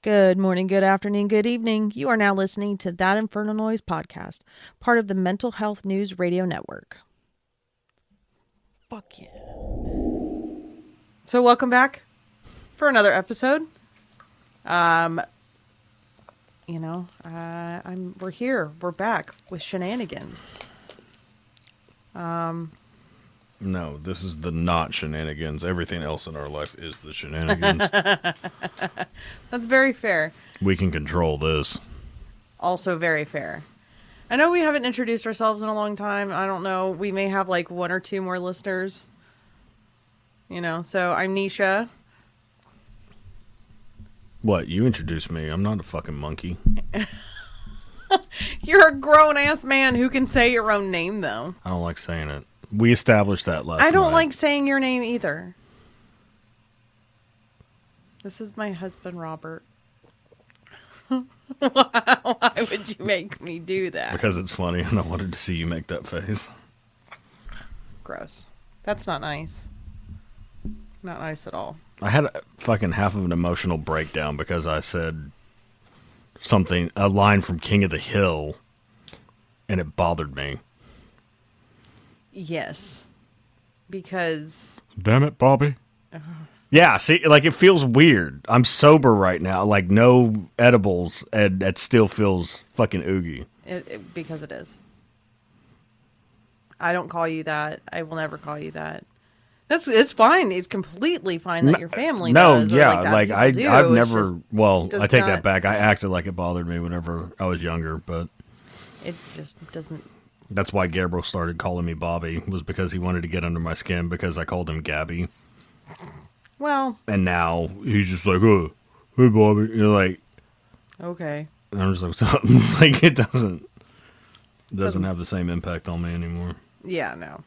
Good morning, good afternoon, good evening. You are now listening to That Infernal Noise podcast, part of the Mental Health News Radio Network. Fuck yeah. So welcome back for another episode. We're here. We're back with shenanigans. No, this is the not shenanigans. Everything else in our life is the shenanigans. That's very fair. We can control this. Also very fair. I know we haven't introduced ourselves in a long time. I don't know. We may have like one or two more listeners. So I'm Nisha. What? You introduced me. I'm not a fucking monkey. You're a grown-ass man who can say your own name, though. I don't like saying it. We established that last I don't night. like saying your name either. This is my husband, Robert. Why would you make me do that? Because it's funny and I wanted to see you make that face. Gross. That's not nice. Not nice at all. I had fucking half of an emotional breakdown because I said a line from King of the Hill, and it bothered me. Yes. Because... Damn it, Bobby. Yeah, see, like, it feels weird. I'm sober right now. Like, no edibles, and it still feels fucking oogie. Because it is. I don't call you that. I will never call you that. It's fine. It's completely fine that your family does. No, yeah, I've never... I take that not... back. I acted like it bothered me whenever I was younger, but... It just doesn't... That's why Gabriel started calling me Bobby, was because he wanted to get under my skin because I called him Gabby. Well... And now he's just like, oh, hey, Bobby. You're like... Okay. And I'm just like, what's up? Like, it doesn't have the same impact on me anymore. Yeah, no.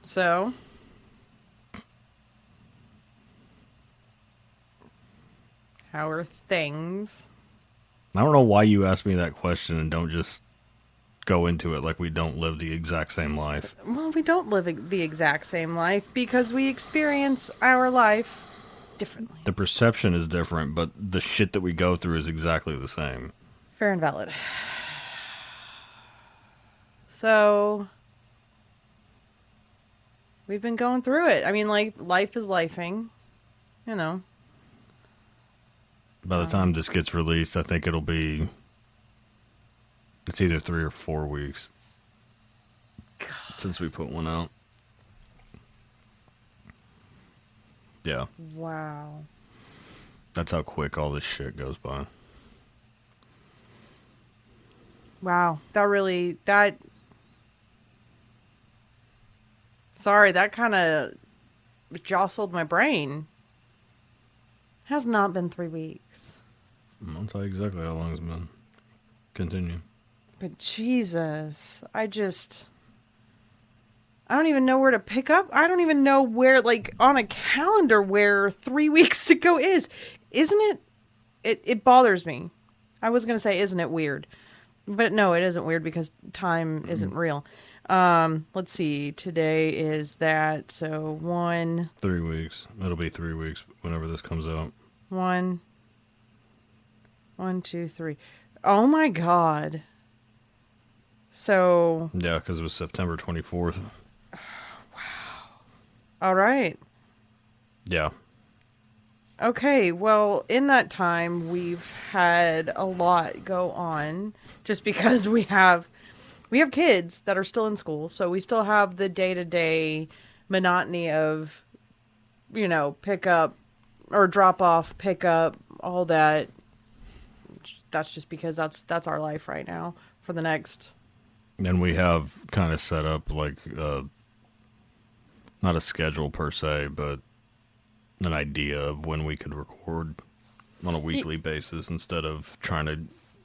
So... How are things? I don't know why you asked me that question and don't just go into it like we don't live the exact same life. Well, we don't live the exact same life because we experience our life differently. The perception is different, but the shit that we go through is exactly the same. Fair and valid. So, we've been going through it. I mean, like, life is lifing, By the time this gets released, I think it's either 3 or 4 weeks since we put one out. Yeah. Wow. That's how quick all this shit goes by. Wow. Sorry, that kind of jostled my brain. Has not been 3 weeks. I'll tell you exactly how long it's been. Continue. But Jesus, I don't even know where to pick up. I don't even know where, like, on a calendar where 3 weeks to go is. Isn't it? It bothers me. I was going to say, isn't it weird? But no, it isn't weird because time isn't real. Let's see. Today is that. So 3 weeks. It'll be 3 weeks whenever this comes out. 1, 2, 3. Oh my God. So. Yeah, because it was September 24th. Wow. All right. Yeah. Okay, well, in that time, we've had a lot go on just because we have kids that are still in school. So we still have the day-to-day monotony of, pick up or drop off, pick up, all that. That's just because that's our life right now for the next. And we have kind of set up like, not a schedule per se, but an idea of when we could record on a weekly basis instead of trying to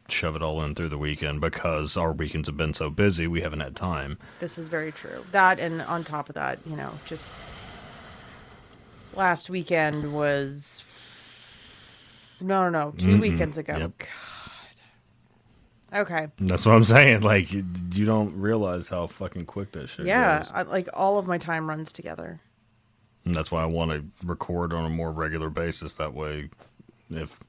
shove it all in through the weekend because our weekends have been so busy, we haven't had time. This is very true. That, and on top of that, just last weekend was... No, 2 weekends ago. Yep. God. Okay. That's what I'm saying. Like, you don't realize how fucking quick that shit goes. Like, all of my time runs together. And that's why I want to record on a more regular basis. That way if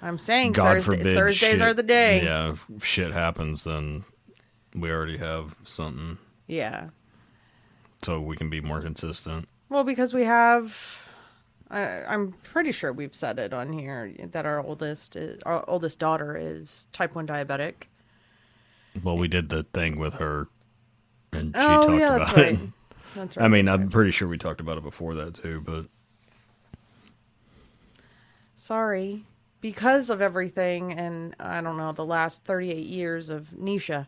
I'm saying God forbid Thursdays shit, are the day. yeah, if shit happens, then we already have something Yeah. so we can be more consistent. Well, because we have, I'm pretty sure we've said it on here that our oldest daughter is type 1 diabetic. Well, we did the thing with her, and she Oh, talked yeah, that's about it. right. That's right. I mean, that's I'm right. pretty sure we talked about it before that too, but Sorry. Because of everything, and I don't know, the last 38 years of Nisha,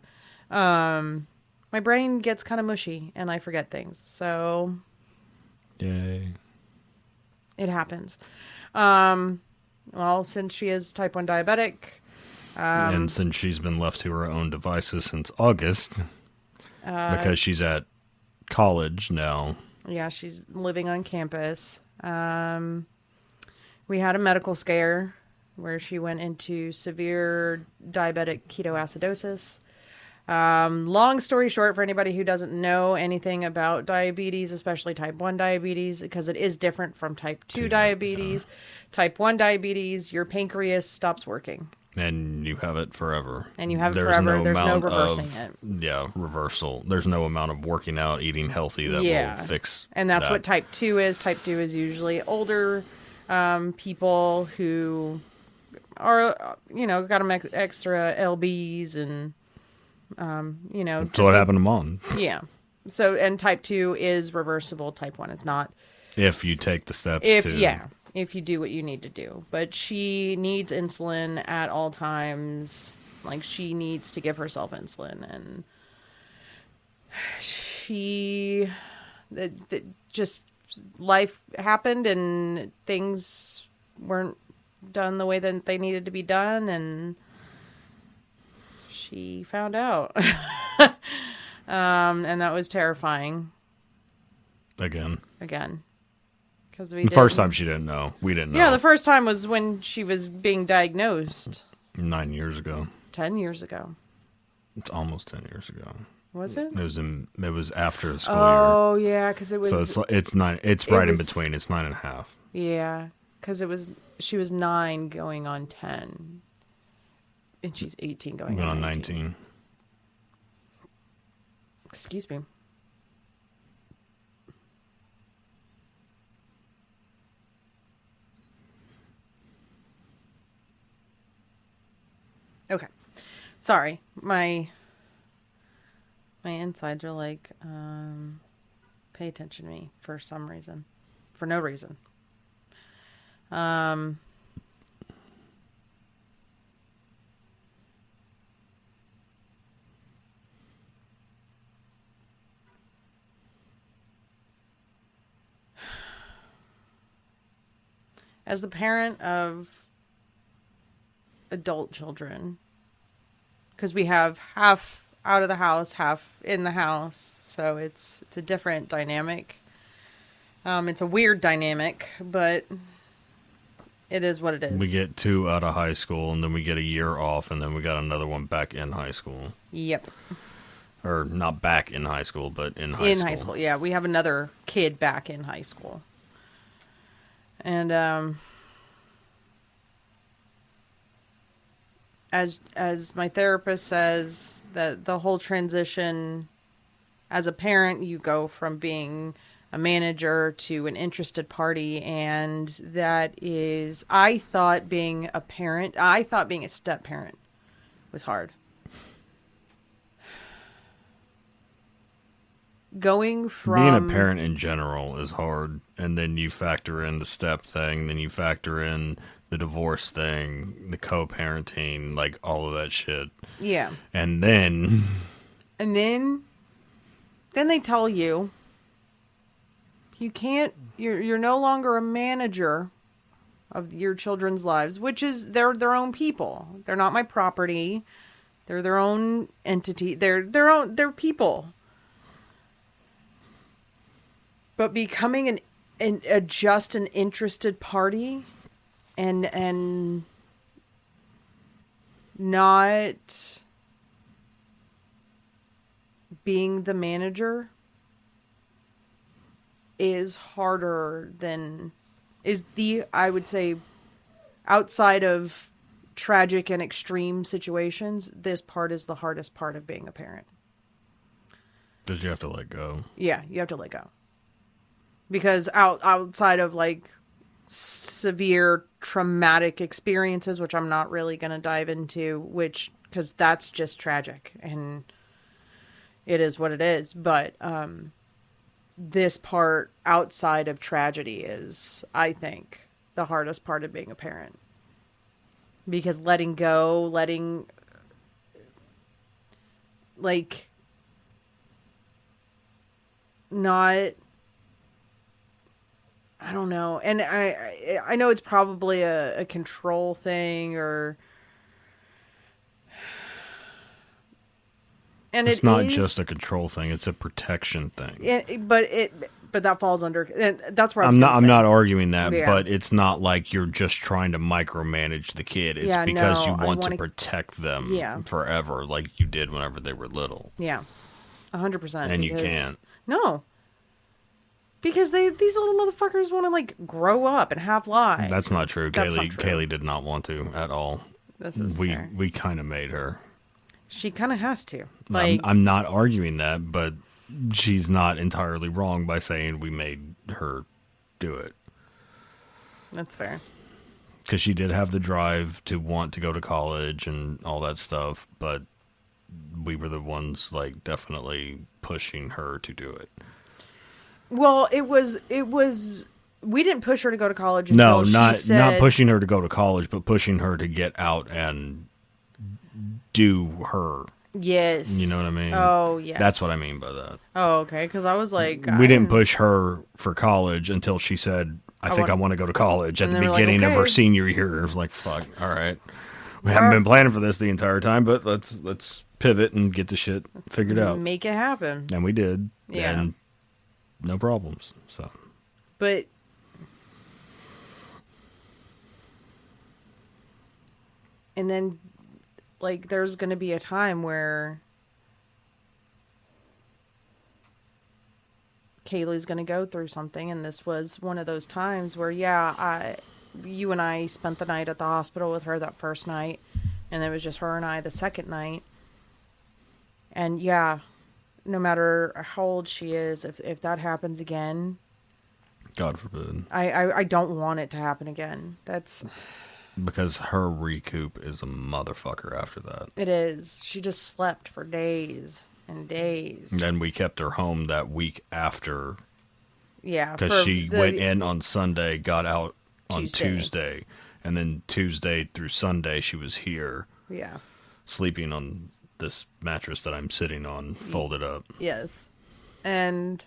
my brain gets kind of mushy and I forget things. So yay. it happens. Well, since she is type 1 diabetic, And since she's been left to her own devices since August, because she's at college now. yeah, she's living on campus. We had a medical scare where she went into severe diabetic ketoacidosis. Long story short, for anybody who doesn't know anything about diabetes, especially type 1 diabetes, because it is different from type 2 diabetes. Yeah. Type 1 diabetes, your pancreas stops working. And you have it forever. And you have it forever. There's no reversing it. Yeah, reversal. There's no amount of working out, eating healthy that will fix And that's that. what type 2 is. Type 2 is usually older people who are, got them extra LBs and, That's what happened to Mom. Yeah. So, and type 2 is reversible. Type 1 is not. If you take the steps if you do what you need to do. But she needs insulin at all times. Like, she needs to give herself insulin. And just life happened and things weren't done the way that they needed to be done. And she found out. And that was terrifying. Again. The first time she didn't know. We didn't know. Yeah, the first time was when she was being diagnosed. 9 years ago. 10 years ago. It's almost 10 years ago. Was it? It was after the school year. Oh, yeah, because it was... So it's 9. It's right in between. It's 9.5. Yeah, because she was 9 going on 10. And she's 18 going on 19. Excuse me. Okay. Sorry. My insides are like, pay attention to me for some reason. For no reason. As the parent of adult children, because we have half out of the house, half in the house, so it's a different dynamic. It's a weird dynamic, but it is what it is. We get 2 out of high school, and then we get a year off, and then we got another one back in high school. Yep. Or not back in high school, but in high school. In high school, yeah. We have another kid back in high school. And as my therapist says, that the whole transition as a parent, you go from being a manager to an interested party, and that is, I thought being a step parent was hard. Going from being a parent in general is hard, and then you factor in the step thing, then you factor in the divorce thing, the co-parenting, like all of that shit. Yeah. And then they tell you can't, you're no longer a manager of your children's lives, which is they're their own people. They're not my property. They're their own entity. They're people. But becoming an interested party and not being the manager is harder than I would say outside of tragic and extreme situations, this part is the hardest part of being a parent. Because you have to let go. Yeah, you have to let go. Because outside of like severe traumatic experiences, which I'm not really going to dive into, because that's just tragic and it is what it is. But this part outside of tragedy is, I think, the hardest part of being a parent. Because letting go, like, not, I don't know. And I know it's probably a control thing, and it's not just a control thing, it's a protection thing. But that falls under, and that's where I'm saying. not arguing that, Yeah. but it's not like you're just trying to micromanage the kid. It's because you want to protect them forever, like you did whenever they were little. Yeah, 100%. And you can't. No. Because these little motherfuckers want to like grow up and have lives. That's not true. That's not true. Kaylee did not want to at all. This is fair. We kind of made her. She kind of has to. Like, I'm not arguing that, but she's not entirely wrong by saying we made her do it. That's fair. Because she did have the drive to want to go to college and all that stuff, but we were the ones like definitely pushing her to do it. Well, it was. We didn't push her to go to college until she said, not pushing her to go to college, but pushing her to get out and do her. Yes. You know what I mean? Oh, yes. That's what I mean by that. Oh, okay. Because I was like, we didn't push her for college until she said, I think I want to go to college at the beginning of her senior year. It was like, fuck, all right. We haven't been planning for this the entire time, but let's pivot and get the shit figured out. Make it happen. And we did. Yeah. And no problems. So. But and then like there's going to be a time where Kaylee's going to go through something, and this was one of those times where you and I spent the night at the hospital with her that first night, and it was just her and I the second night. And yeah, no matter how old she is, if that happens again, God forbid. I don't want it to happen again. That's because her recoup is a motherfucker after that. It is. She just slept for days and days. And we kept her home that week after. Yeah. Because she went in on Sunday, got out on Tuesday. And then Tuesday through Sunday, she was here. Yeah. Sleeping on this mattress that I'm sitting on, folded up. Yes. And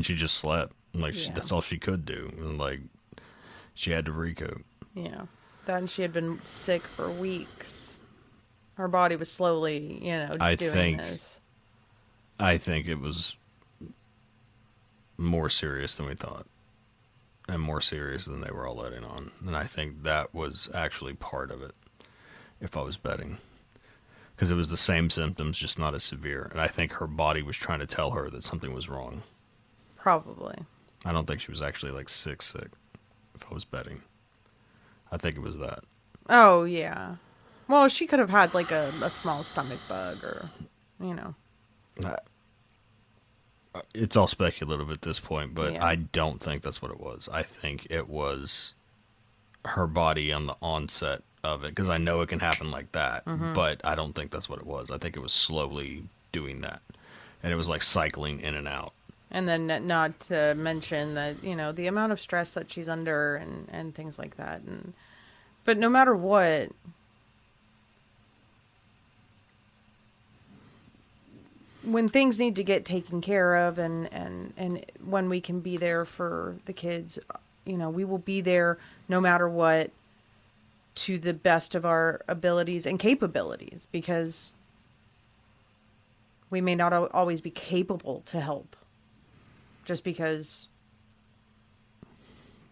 she just slept. Like, that's all she could do. And, like, she had to recoup. Yeah. Then she had been sick for weeks. Her body was slowly, doing this. I think it was more serious than we thought. And more serious than they were all letting on. And I think that was actually part of it, if I was betting. Because it was the same symptoms, just not as severe. And I think her body was trying to tell her that something was wrong. Probably. I don't think she was actually, like, sick, if I was betting. I think it was that. Oh, yeah. Well, she could have had, like, a small stomach bug or, It's all speculative at this point, but I don't think that's what it was. I think it was her body on the onset of it, because I know it can happen like that, but I don't think that's what it was. I think it was slowly doing that, and it was like cycling in and out. And then not to mention that, the amount of stress that she's under and things like that. But no matter what, when things need to get taken care of and when we can be there for the kids, we will be there no matter what, to the best of our abilities and capabilities, because we may not always be capable to help. Just because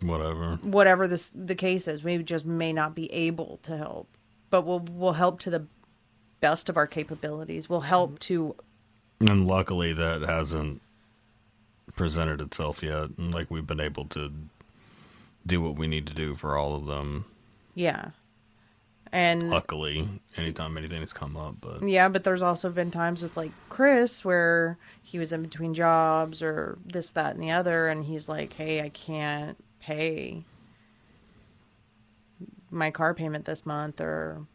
whatever the case is, we just may not be able to help, but we'll help to the best of our capabilities. We'll help to, and luckily that hasn't presented itself yet. And like, we've been able to do what we need to do for all of them. Yeah. And Luckily, anytime anything's come up, but yeah, but there's also been times with like Chris where he was in between jobs or this, that, and the other, and he's like, "Hey, I can't pay my car payment this month, or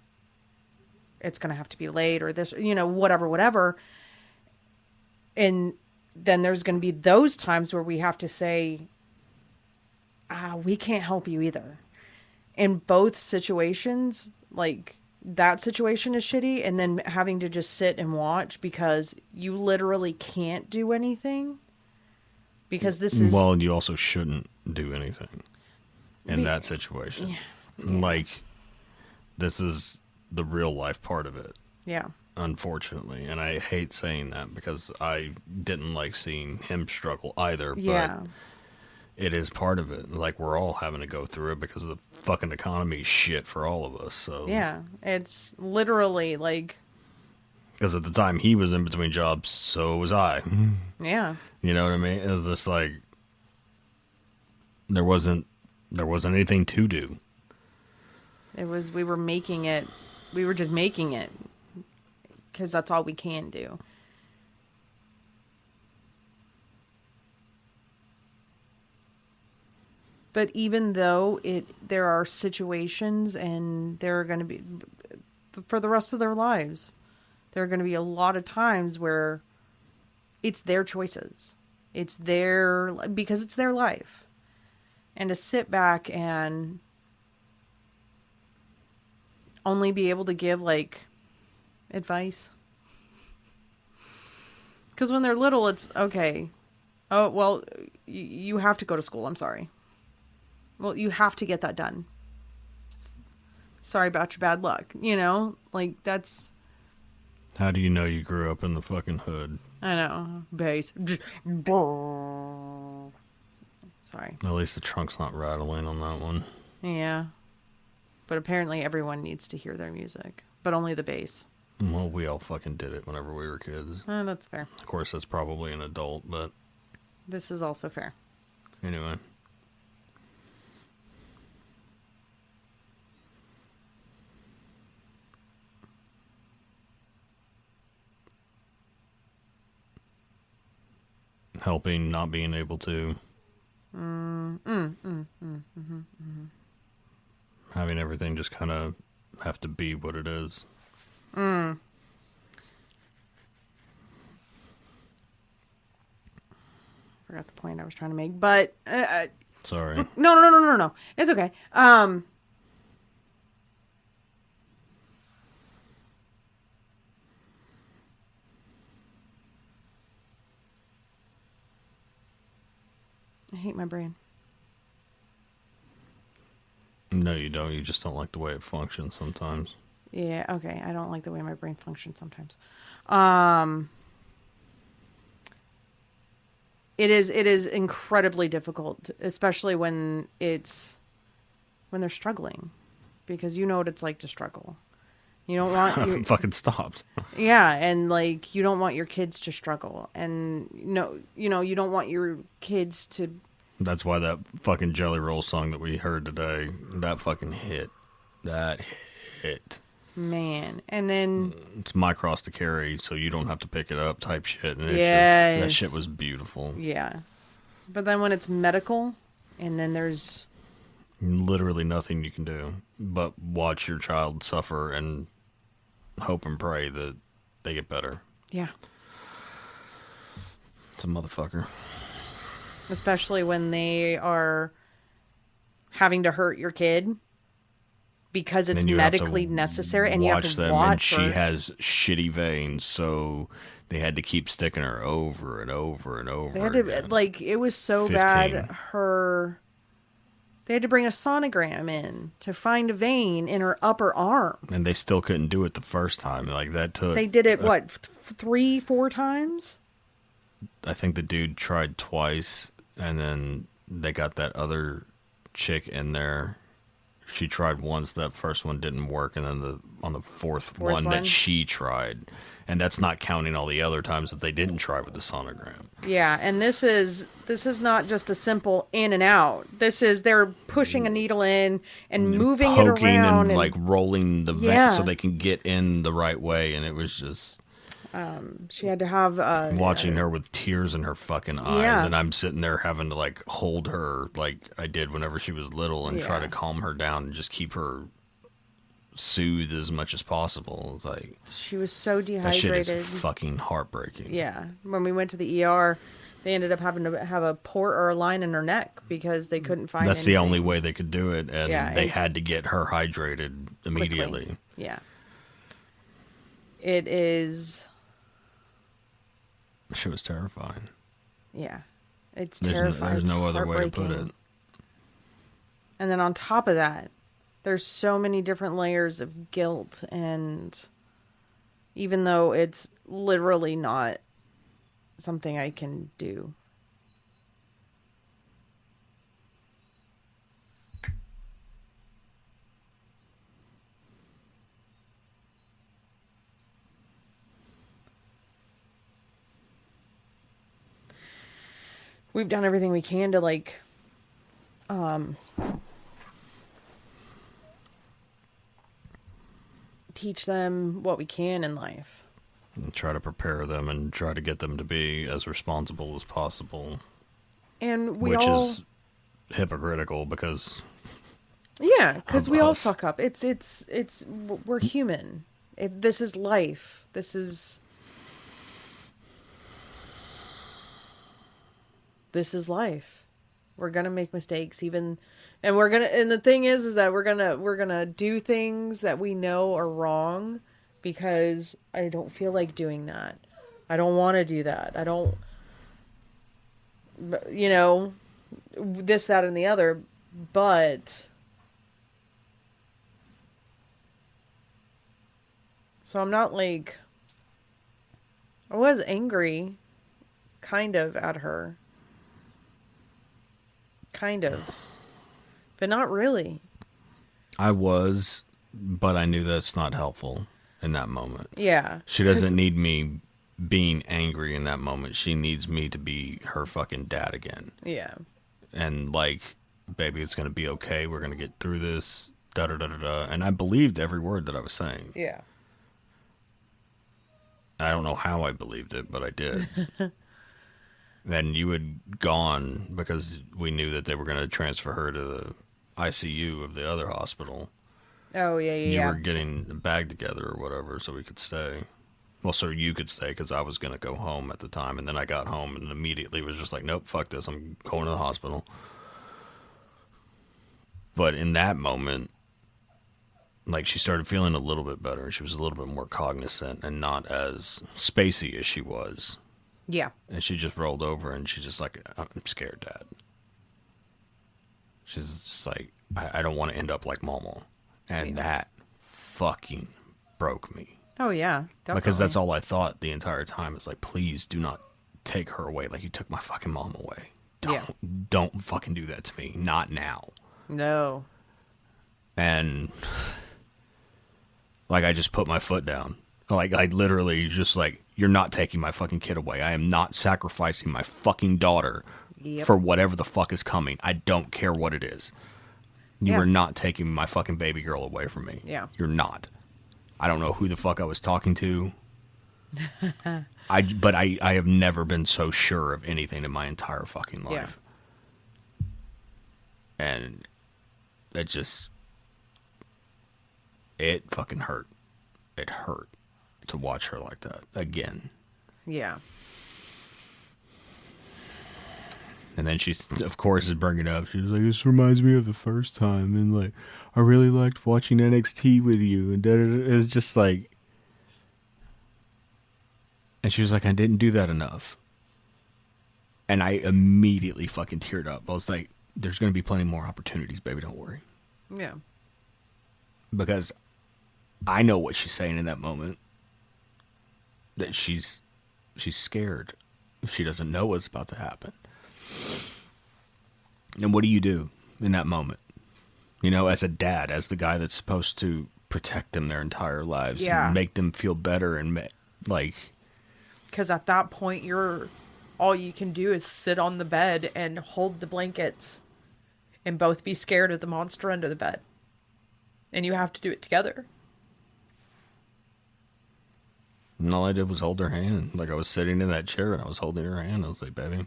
it's going to have to be late, or this, whatever, whatever." And then there's going to be those times where we have to say, we can't help you either. In both situations, like that situation is shitty, and then having to just sit and watch because you literally can't do anything because this is well, you also shouldn't do anything in that situation. Yeah. Like, this is the real life part of it, Yeah. unfortunately. And I hate saying that because I didn't like seeing him struggle either. Yeah. But it is part of it. Like, we're all having to go through it because the fucking economy is shit for all of us. So Yeah. It's literally like, because at the time he was in between jobs, so was I. yeah. You know what I mean? It was just like there wasn't anything to do. It was, we were making it, we were just making it because that's all we can do. But even though there are situations and there are going to be, for the rest of their lives, there are going to be a lot of times where it's their choices. Because it's their life. And to sit back and only be able to give like advice. Because when they're little, it's okay. Oh, well, you have to go to school. I'm sorry. Well, you have to get that done. Sorry about your bad luck. Like that's. How do you know you grew up in the fucking hood? I know. Bass. Sorry. At least the trunk's not rattling on that one. Yeah. But apparently everyone needs to hear their music. But only the bass. Well, we all fucking did it whenever we were kids. That's fair. Of course, that's probably an adult, but This is also fair. anyway. Helping, not being able to. Having everything just kind of have to be what it is. Forgot the point I was trying to make, but Sorry. no. It's okay. I hate my brain. No, you don't. You just don't like the way it functions sometimes. Yeah, okay. I don't like the way my brain functions sometimes. It is incredibly difficult, especially when they're struggling, because you know what it's like to struggle. You don't want your, Fucking stopped. yeah, and like you don't want your kids to struggle, and you don't want your kids to. That's why that fucking Jelly Roll song that we heard today, that fucking hit. That hit. Man, and then It's my cross to carry, so you don't have to pick it up type shit. And it's Yes. that shit was beautiful. yeah, but then when it's medical, and then there's Literally nothing you can do but watch your child suffer and hope and pray that they get better. yeah, It's a motherfucker. especially when they are having to hurt your kid because it's And you have to medically necessary, and you have to them, watch and she her. has shitty veins, so they had to keep sticking her over and over and over. They had to again. like it was so 15. bad. They had to bring a sonogram in to find a vein in her upper arm. And they still couldn't do it the first time. Like that took. They did it what 3-4 times? I think the dude tried twice, and then they got that other chick in there. She tried once. That first one didn't work, and then on the fourth Fourth one one? that she tried, and that's not counting all the other times that they didn't try with the sonogram. Yeah, and this is not just a simple in and out. This is they're pushing a needle in and moving it Poking around and like rolling the vent so they can get in the right way, and it was just she had to have watching her with tears in her fucking eyes, Yeah. and I'm sitting there having to like hold her like I did whenever she was little and try Yeah. to calm her down and just keep her soothed as much as possible. It's like she was so that shit is dehydrated. fucking heartbreaking. Yeah, when we went to the ER, they ended up having to have a port or a line in her neck because they couldn't find. That's anything. the only way they could do it, and Yeah, they and had to get her hydrated immediately. quickly. Yeah, it is. Shit was terrifying. Yeah, it's There's terrifying. there's no other way to put Heartbreaking. it. And then on top of that, there's so many different layers of guilt, and even though it's literally not something I can do. We've done everything we can to like teach them what we can in life. And try to prepare them and try to get them to be as responsible as possible, And we which all is hypocritical because yeah, because of we all us. fuck up. We're human. This is life. This is life. We're gonna make mistakes, and the thing is that we're gonna do things that we know are wrong because I don't feel like doing that. I don't want to do that. I don't, this, that, and the other, but. So I'm not like, I was angry, kind of, at her. Kind of. But not really. I was, but I knew that's not helpful in that moment. Yeah. She doesn't need me being angry in that moment. She needs me to be her fucking dad again. Yeah. And like, baby, it's gonna be okay. We're gonna get through this. Da da da da da. And I believed every word that I was saying. Yeah. I don't know how I believed it, but I did. Then you had gone because we knew that they were going to transfer her to the ICU of the other hospital. Oh, yeah, You were getting a bag together or whatever so we could stay. Well, so you could stay because I was going to go home at the time. And then I got home and immediately was just like, nope, fuck this. I'm going to the hospital. But in that moment, like, she started feeling a little bit better. She was a little bit more cognizant and not as spacey as she was. Yeah. And she just rolled over and she's just like, I'm scared, Dad. She's just like, I don't want to end up like Momo. And that fucking broke me. Oh, yeah. Definitely. Because that's all I thought the entire time. Is like, please do not take her away like you took my fucking mom away. Don't fucking do that to me. Not now. No. And like, I just put my foot down. Like, I literally just like, you're not taking my fucking kid away. I am not sacrificing my fucking daughter for whatever the fuck is coming. I don't care what it is. You are not taking my fucking baby girl away from me. Yeah. You're not. I don't know who the fuck I was talking to. But I have never been so sure of anything in my entire fucking life. Yeah. And it fucking hurt. It hurt to watch her like that again. Yeah. And then she, of course, is bringing it up. She was like, this reminds me of the first time. And like, I really liked watching NXT with you. And it was just like, and she was like, I didn't do that enough. And I immediately fucking teared up. I was like, there's going to be plenty more opportunities, baby. Don't worry. Yeah. Because I know what she's saying in that moment. That she's scared. She doesn't know what's about to happen. And what do you do in that moment? You know, as a dad, as the guy that's supposed to protect them their entire lives Yeah. and make them feel better and like, Because at that point, all you can do is sit on the bed and hold the blankets and both be scared of the monster under the bed. And you have to do it together. and all I did was hold her hand. Like I was sitting in that chair and I was holding her hand. I was like, baby,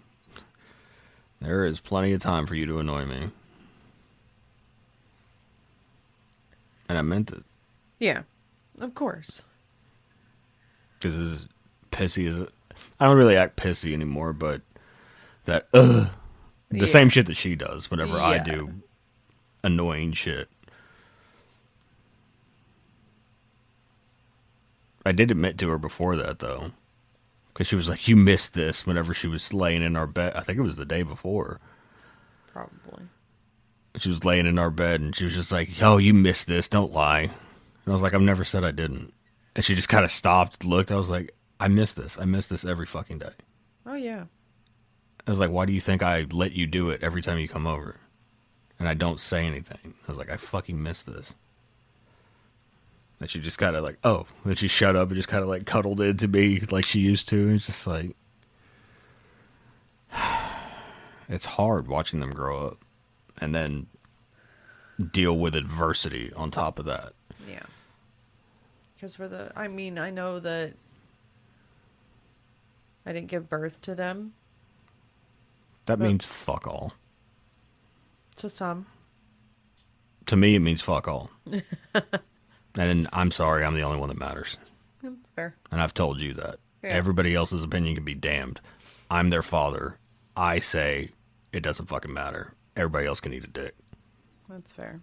there is plenty of time for you to annoy me. And I meant it. Yeah, of course. Because as pissy as I don't really act pissy anymore, but that the same shit that she does whenever I Yeah. do annoying shit. I did admit to her before that though, because she was like, "You missed this." Whenever she was laying in our bed, I think it was the day before. Probably. She was laying in our bed and she was just like, "Yo, you missed this. Don't lie." And I was like, "I've never said I didn't." And she just kind of stopped, looked. I was like, "I miss this. I miss this every fucking day." Oh, yeah. I was like, "Why do you think I let you do it every time you come over?" And I don't say anything. I was like, "I fucking miss this." And she just kind of like, oh. And she shut up and just kind of like cuddled into me like she used to. And it's just like, it's hard watching them grow up and then deal with adversity on top of that. Yeah. Because I know that I didn't give birth to them. That But- means fuck all. To some. To me, it means fuck all. And I'm sorry, I'm the only one that matters. That's fair. And I've told you that. Yeah. Everybody else's opinion can be damned. I'm their father. I say it doesn't fucking matter. Everybody else can eat a dick. That's fair.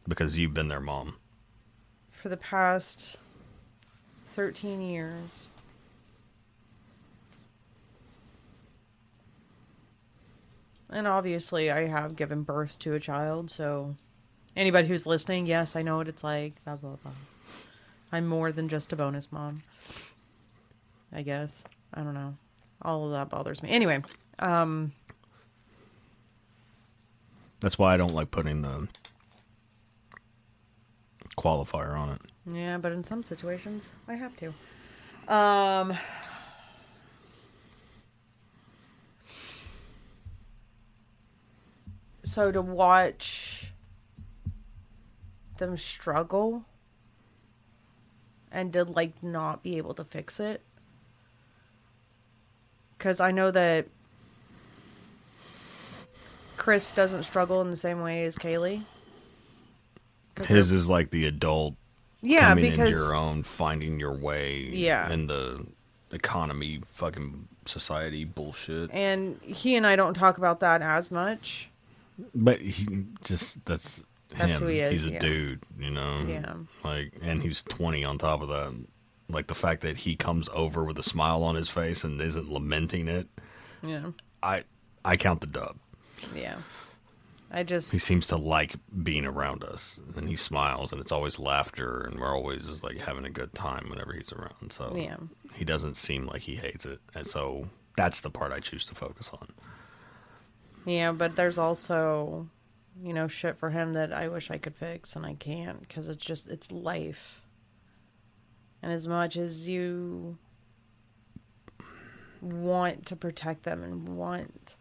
Because you've been their mom. For the past 13 years. And obviously, I have given birth to a child, so anybody who's listening, yes, I know what it's like. Blah, blah, blah. I'm more than just a bonus mom. I guess. I don't know. All of that bothers me. Anyway, That's why I don't like putting the qualifier on it. yeah, but in some situations, I have to. So to watch them struggle and to like not be able to fix it, because I know that Chris doesn't struggle in the same way as Kaylee. 'Cause His is like the adult yeah, coming because into your own, finding your way Yeah. in the economy, fucking society bullshit. and he and I don't talk about that as much. But he just, that's That's him. who he is, He's a yeah. dude, you know? Yeah. Like, and he's 20 on top of that. Like, the fact that he comes over with a smile on his face and isn't lamenting it, Yeah, I count the dub. yeah. I just He seems to like being around us, and he smiles, and it's always laughter, and we're always like having a good time whenever he's around. So Yeah. he doesn't seem like he hates it, and so that's the part I choose to focus on. yeah, but there's also, shit for him that I wish I could fix and I can't because it's life. And as much as you want to protect them and want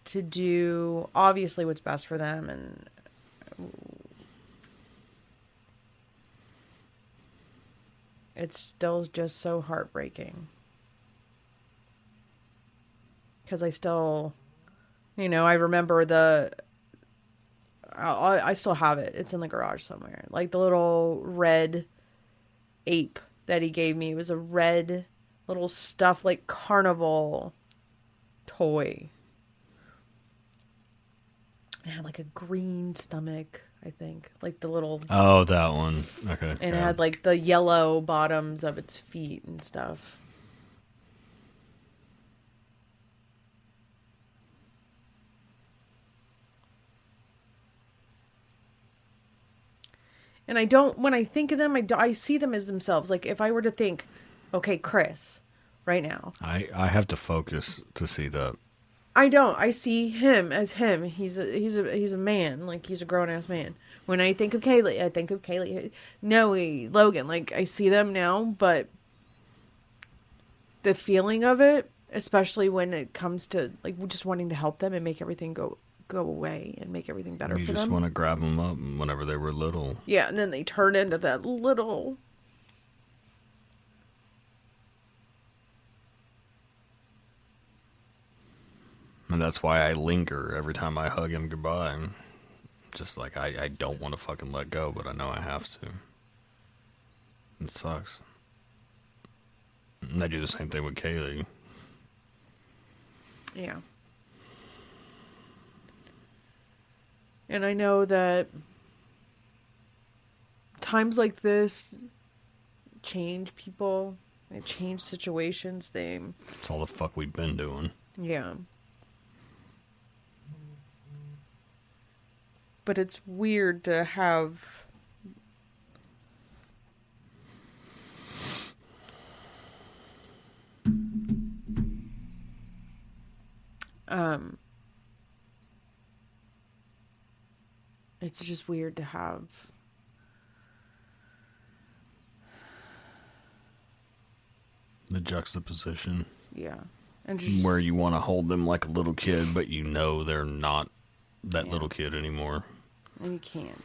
to do obviously what's best for them, and it's still just so heartbreaking because I still, I remember I still have it. It's in the garage somewhere. Like the little red ape that he gave me. It was a red little stuffed like carnival toy. It had like a green stomach, I think. Like the little... Oh, that one. Okay. And it had like the yellow bottoms of its feet and stuff. And when I think of them, I see them as themselves. Like if I were to think, okay, Chris, right now. I have to focus to see that. I don't. I see him as him. He's a man. Like, he's a grown ass man. When I think of Kaylee, I think of Kaylee. Noe, Logan. Like, I see them now, but the feeling of it, especially when it comes to like just wanting to help them and make everything go away and make everything better You for just them. want to grab them up whenever they were little. Yeah, and then they turn into that little. And that's why I linger every time I hug him goodbye. Just like, I don't want to fucking let go, but I know I have to. It sucks. And I do the same thing with Kaylee. Yeah. And I know that times like this change people. They change situations. It's all the fuck we've been doing. Yeah. But it's weird to have it's just weird to have The juxtaposition. yeah. And just, Where you want to hold them like a little kid, but you know they're not that little kid anymore. and you can't.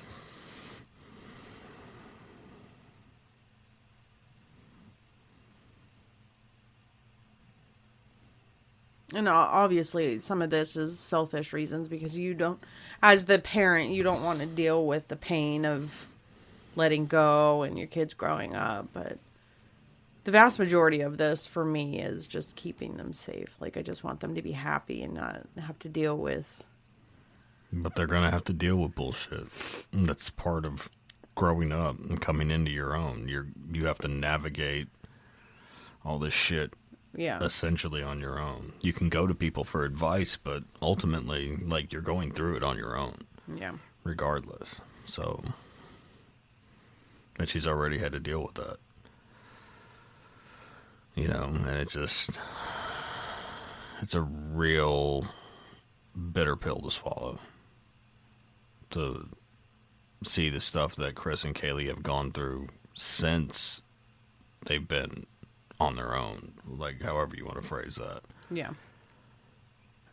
And obviously, some of this is selfish reasons because you don't, as the parent, you don't want to deal with the pain of letting go and your kids growing up. But the vast majority of this for me is just keeping them safe. Like, I just want them to be happy and not have to deal with. But they're going to have to deal with bullshit. That's part of growing up and coming into your own. You have to navigate all this shit Yeah. essentially on your own. You can go to people for advice, but ultimately, like, you're going through it on your own. Yeah. Regardless. So, and she's already had to deal with that. You know, and it's a real bitter pill to swallow. To see the stuff that Chris and Kaylee have gone through since they've been on their own, like however you want to phrase that. Yeah.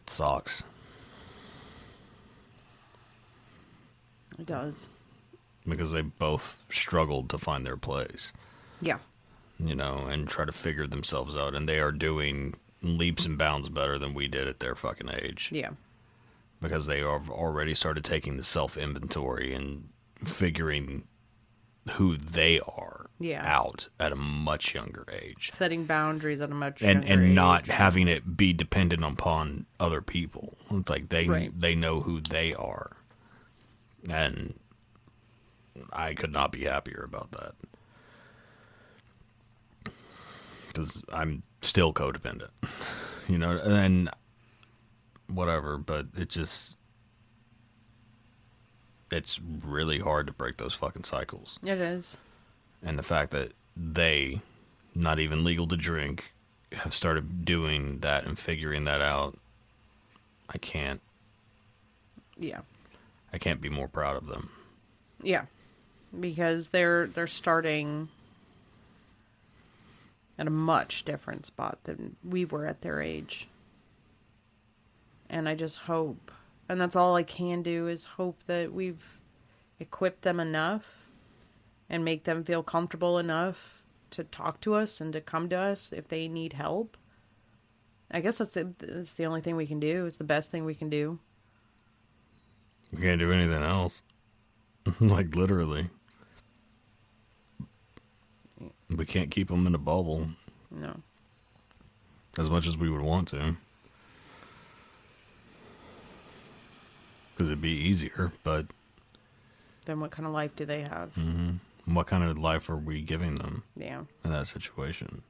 It sucks. It does. Because they both struggled to find their place. Yeah. You know, and try to figure themselves out. And they are doing leaps and bounds better than we did at their fucking age. Yeah. Because they have already started taking the self-inventory and figuring who they are out at a much younger age. Setting boundaries at a much and younger age. not having it be dependent upon other people. It's like they know who they are. And I could not be happier about that. Because I'm still codependent. You know, and whatever, but it's really hard to break those fucking cycles. It is. And the fact that they, not even legal to drink, have started doing that and figuring that out, I can't be more proud of them. Yeah. Because they're starting at a much different spot than we were at their age. And I just hope, and that's all I can do, is hope that we've equipped them enough and make them feel comfortable enough to talk to us and to come to us if they need help. I guess that's the only thing we can do. It's the best thing we can do. We can't do anything else. Like, literally. We can't keep them in a bubble. No. As much as we would want to. Because it'd be easier, but... Then what kind of life do they have? Mm-hmm. What kind of life are we giving them? Yeah. In that situation?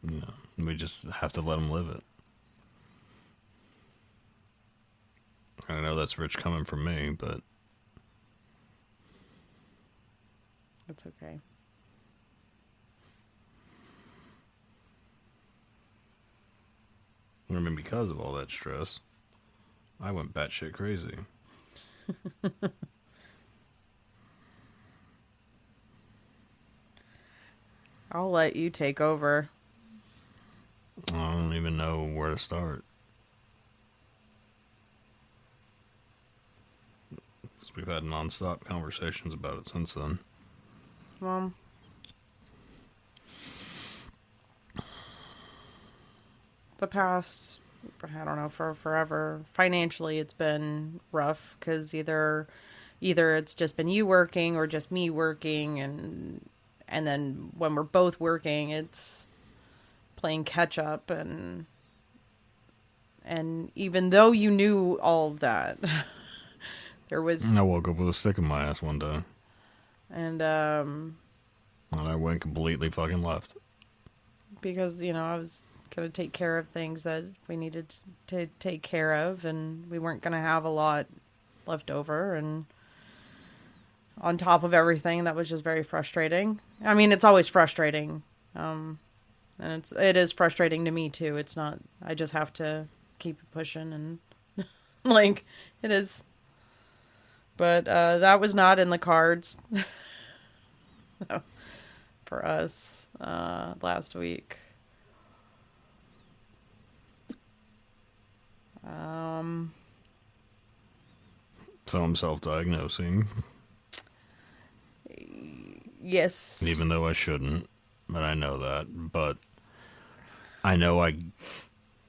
You know, we just have to let them live it. I know that's rich coming from me, but... That's okay. I mean, because of all that stress, I went batshit crazy. I'll let you take over. I don't even know where to start. 'Cause we've had nonstop conversations about it since then. Well, the past, I don't know, for forever, financially it's been rough because either it's just been you working or just me working, and then when we're both working, it's playing catch up, and even though you knew all of that, there was, I woke up with a stick in my ass one day, and and I went completely fucking left. because I was gonna take care of things that we needed to take care of, and we weren't gonna have a lot left over, and on top of everything, that was just very frustrating. I mean, it's always frustrating, and it is frustrating to me too. It's not. I just have to keep it pushing, and like it is. But that was not in the cards for us last week. So I'm self-diagnosing, Yes. even though I shouldn't, but I know that. But I know I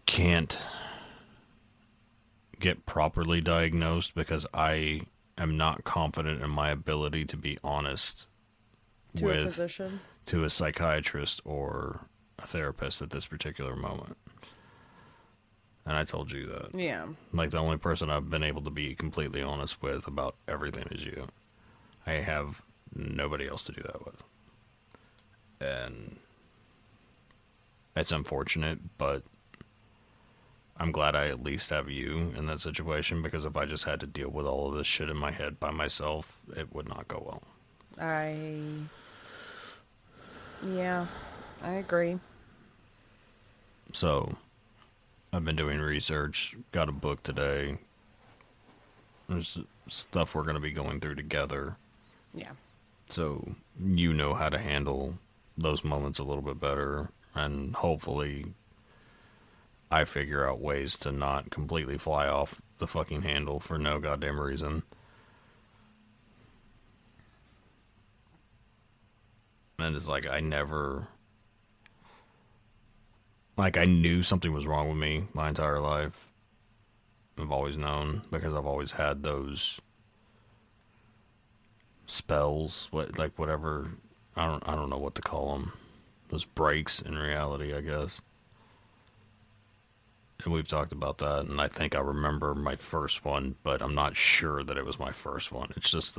can't get properly diagnosed because I am not confident in my ability to be honest To a physician. to a psychiatrist or a therapist at this particular moment. And I told you that. Yeah. Like, the only person I've been able to be completely honest with about everything is you. I have nobody else to do that with. And it's unfortunate, but I'm glad I at least have you in that situation, because if I just had to deal with all of this shit in my head by myself, it would not go well. Yeah, I agree. So, I've been doing research, got a book today. There's stuff we're going to be going through together. Yeah. So, you know how to handle those moments a little bit better, and hopefully I figure out ways to not completely fly off the fucking handle for no goddamn reason. And it's like I knew something was wrong with me my entire life. I've always known, because I've always had those spells, whatever, I don't know what to call them. Those breaks in reality, I guess. And we've talked about that, and I think I remember my first one, but I'm not sure that it was my first one. It's just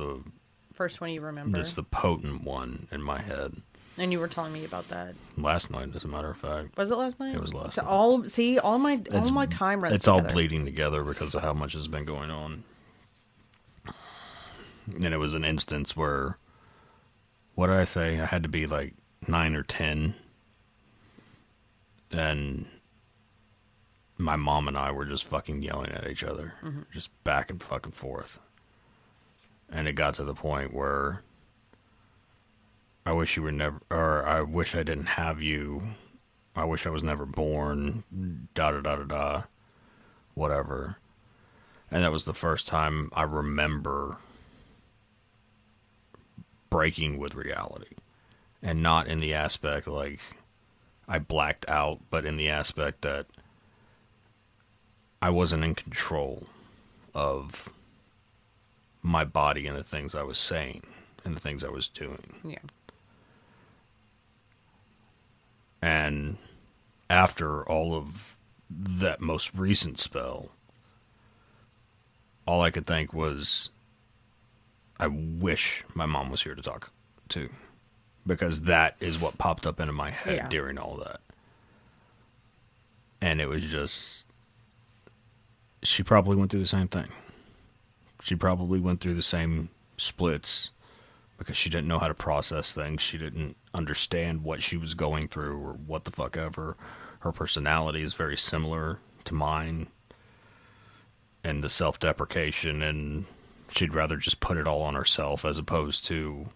First one you remember. it's the potent one in my head. And you were telling me about that. Last night, as a matter of fact. Was it last night? It was last night. All my time runs It's together. all bleeding together because of how much has been going on. And it was an instance where, what did I say? I had to be like 9 or 10. And my mom and I were just fucking yelling at each other. Mm-hmm. Just back and fucking forth. And it got to the point where I wish you were never, or I wish I didn't have you. I wish I was never born. Da da da da da. Whatever. And that was the first time I remember breaking with reality. And not in the aspect like I blacked out, but in the aspect that I wasn't in control of my body and the things I was saying and the things I was doing. Yeah. And after all of that most recent spell, all I could think was, I wish my mom was here to talk to. Because that is what popped up into my head during all that. And it was just, she probably went through the same thing. She probably went through the same splits because she didn't know how to process things. She didn't understand what she was going through or what the fuck ever. Her personality is very similar to mine, and the self-deprecation, and she'd rather just put it all on herself as opposed to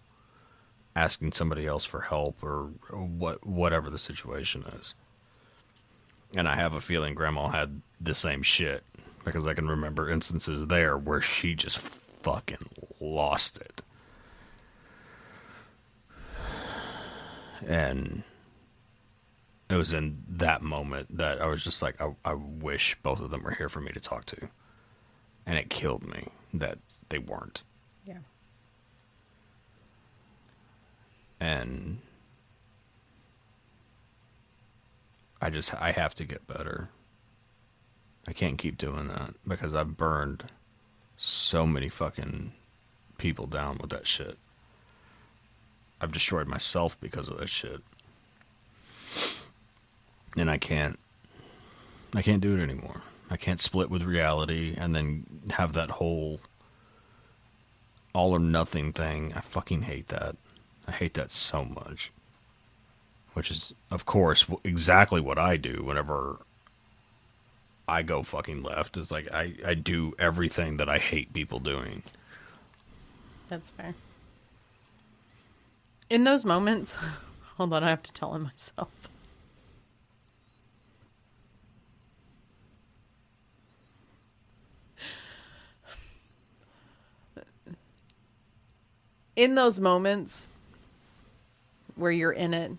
asking somebody else for help or whatever the situation is. And I have a feeling Grandma had the same shit, because I can remember instances there where she just fucking lost it. And it was in that moment that I was just like, I wish both of them were here for me to talk to. And it killed me that they weren't. Yeah. And I have to get better. I can't keep doing that because I've burned so many fucking people down with that shit. I've destroyed myself because of that shit. And I can't do it anymore. I can't split with reality and then have that whole all or nothing thing. I fucking hate that. I hate that so much. Which is, of course, exactly what I do whenever I go fucking left. Is like, I do everything that I hate people doing. That's fair. In those moments, hold on, I have to tell him myself. In those moments where you're in it,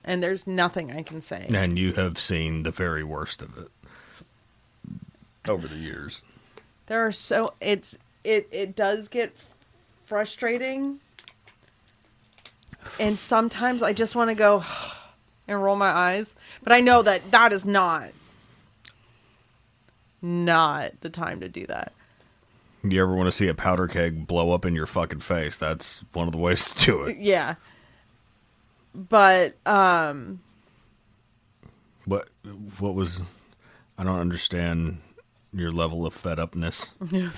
and there's nothing I can say. And you have seen the very worst of it over the years. There are it does get frustrating. And sometimes I just want to go and roll my eyes. But I know that is not the time to do that. You ever want to see a powder keg blow up in your fucking face? That's one of the ways to do it. Yeah. But, What was... I don't understand your level of fed upness. I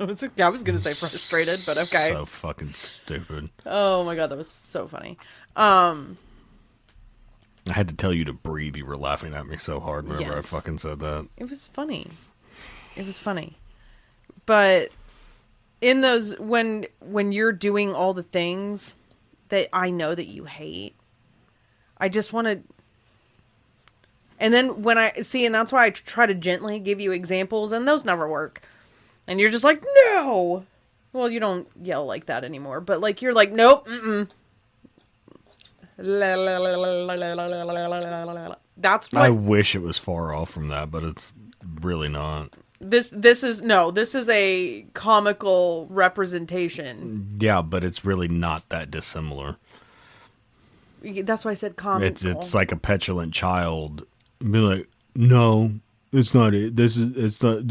was going to say frustrated, but okay. So fucking stupid. Oh my God, that was so funny. I had to tell you to breathe. You were laughing at me so hard whenever Yes. I fucking said that. It was funny. But in those, when you're doing all the things that I know that you hate, I just want to... And then when I see, and that's why I try to gently give you examples, and those never work. And you're just like, no. Well, you don't yell like that anymore, but like you're like, nope. That's what I wish it was far off from that, but it's really not. This is a comical representation. Yeah, but it's really not that dissimilar. That's why I said comical. It's like a petulant child be like, no, it's not it. It's not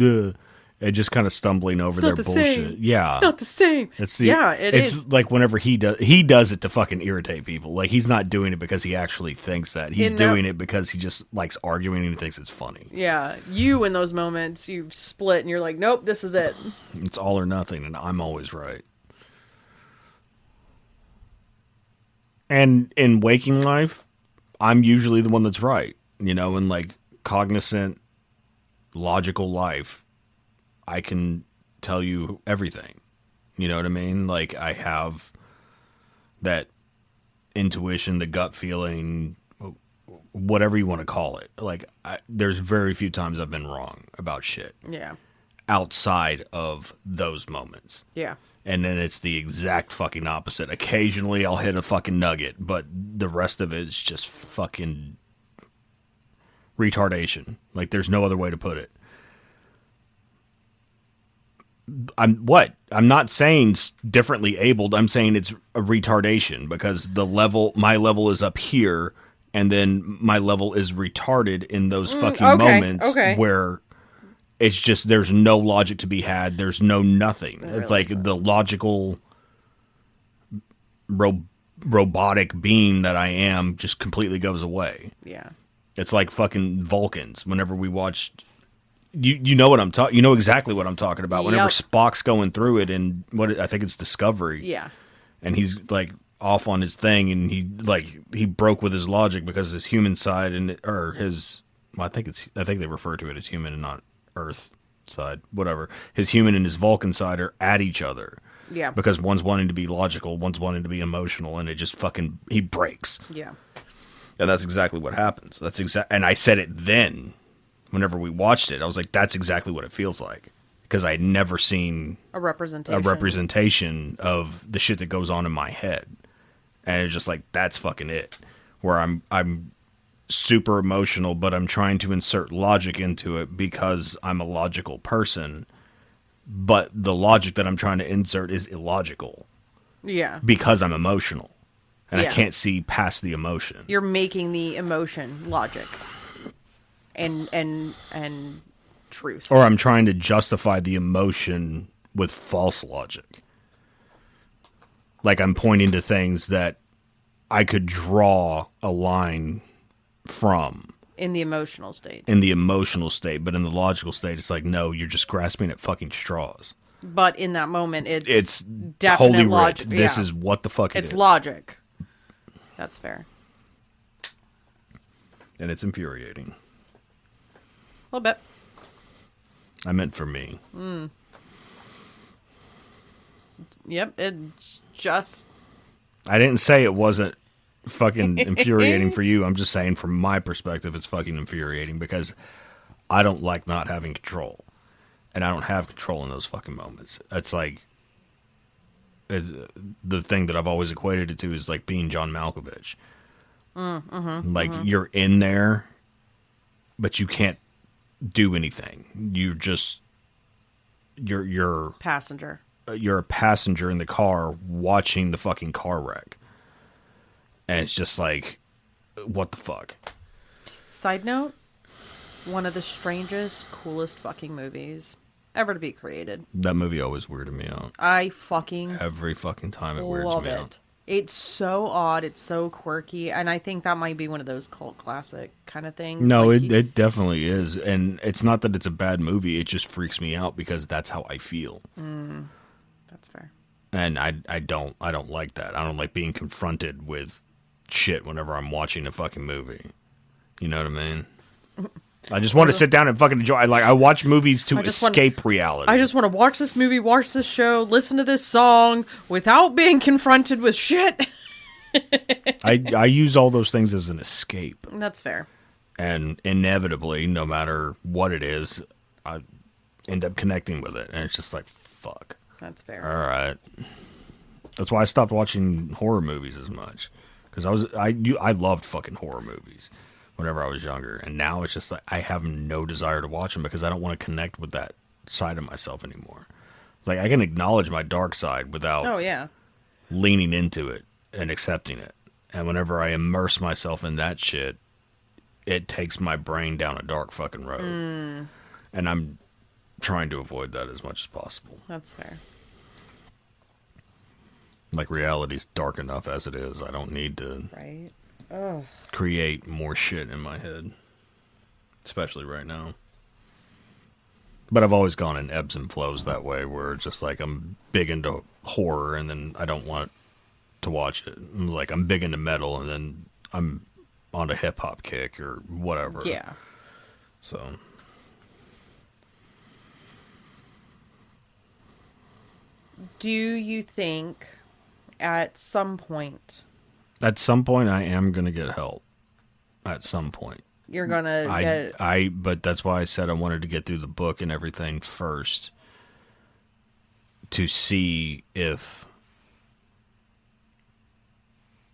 and just kind of stumbling over their bullshit. Same. Yeah. It's not the same. It's is. Like whenever he does it to fucking irritate people. Like he's not doing it because he actually thinks that. He's doing it because he just likes arguing and he thinks it's funny. Yeah. You, in those moments, you split and you're like, nope, this is it. It's all or nothing, and I'm always right. And in waking life, I'm usually the one that's right. You know, in like cognizant, logical life, I can tell you everything. You know what I mean? Like I have that intuition, the gut feeling, whatever you want to call it. Like there's very few times I've been wrong about shit. Yeah. Outside of those moments. Yeah. And then it's the exact fucking opposite. Occasionally I'll hit a fucking nugget, but the rest of it is just fucking retardation. Like there's no other way to put it. I'm not saying differently abled. I'm saying it's a retardation because my level is up here and then my level is retarded in those fucking moments where it's just, there's no logic to be had. There's no nothing. It's like the logical robotic being that I am just completely goes away. Yeah. It's like fucking Vulcans. Whenever we watched, you know what I'm talking. You know exactly what I'm talking about. Whenever Spock's going through it, and I think it's Discovery. Yeah. And he's like off on his thing, and he broke with his logic because his human side or his well, I think they refer to it as human and not Earth side, whatever. His human and his Vulcan side are at each other. Yeah. Because one's wanting to be logical, one's wanting to be emotional, and it just fucking, he breaks. Yeah. And that's exactly what happens. And I said it then, whenever we watched it, I was like, that's exactly what it feels like. Because I had never seen A representation. a representation of the shit that goes on in my head. And it's just like, that's fucking it. Where I'm super emotional, but I'm trying to insert logic into it because I'm a logical person. But the logic that I'm trying to insert is illogical. Yeah. Because I'm emotional. And I Yeah. can't see past the emotion. You're making the emotion logic. And truth. Or I'm trying to justify the emotion with false logic. Like I'm pointing to things that I could draw a line from. In the emotional state. In the emotional state, but in the logical state, it's like, no, you're just grasping at fucking straws. But in that moment, it's It's definite holy logic. writ. This is what the fuck it it's is. logic. That's fair. And it's infuriating. A little bit. I meant for me. Yep, it's just... I didn't say it wasn't fucking infuriating for you. I'm just saying from my perspective, it's fucking infuriating because I don't like not having control. And I don't have control in those fucking moments. It's like... the thing that I've always equated it to is like being John Malkovich. Like you're in there, but you can't do anything. You're Passenger. you're a passenger in the car watching the fucking car wreck. And it's just like, what the fuck? Side note, one of the strangest, coolest fucking movies ever to be created. That movie always weirded me out. I fucking Every fucking time it weirds love me it. out. It's so odd. It's so quirky. And I think that might be one of those cult classic kind of things. No, Like it definitely is. And it's not that it's a bad movie. It just freaks me out because that's how I feel. That's fair. And I don't like that. I don't like being confronted with shit whenever I'm watching a fucking movie. You know what I mean? I just want to sit down and fucking enjoy. I watch movies to escape reality. I just want to watch this movie, watch this show, listen to this song without being confronted with shit. I use all those things as an escape. That's fair. And inevitably, no matter what it is, I end up connecting with it. And it's just like, fuck. That's fair. All right. That's why I stopped watching horror movies as much. Because I loved fucking horror movies whenever I was younger. And now it's just like I have no desire to watch them because I don't want to connect with that side of myself anymore. It's like I can acknowledge my dark side without Oh, yeah. leaning into it and accepting it. And whenever I immerse myself in that shit, it takes my brain down a dark fucking road. And I'm trying to avoid that as much as possible. That's fair. Like reality's dark enough as it is. I don't need to Right? Oh. create more shit in my head. Especially right now. But I've always gone in ebbs and flows that way where it's just like I'm big into horror and then I don't want to watch it. Like I'm big into metal and then I'm on a hip hop kick or whatever. Yeah. So Do you think at some point at some point I am gonna get help. At some point. you're going to get... But that's why I said I wanted to get through the book and everything first to see if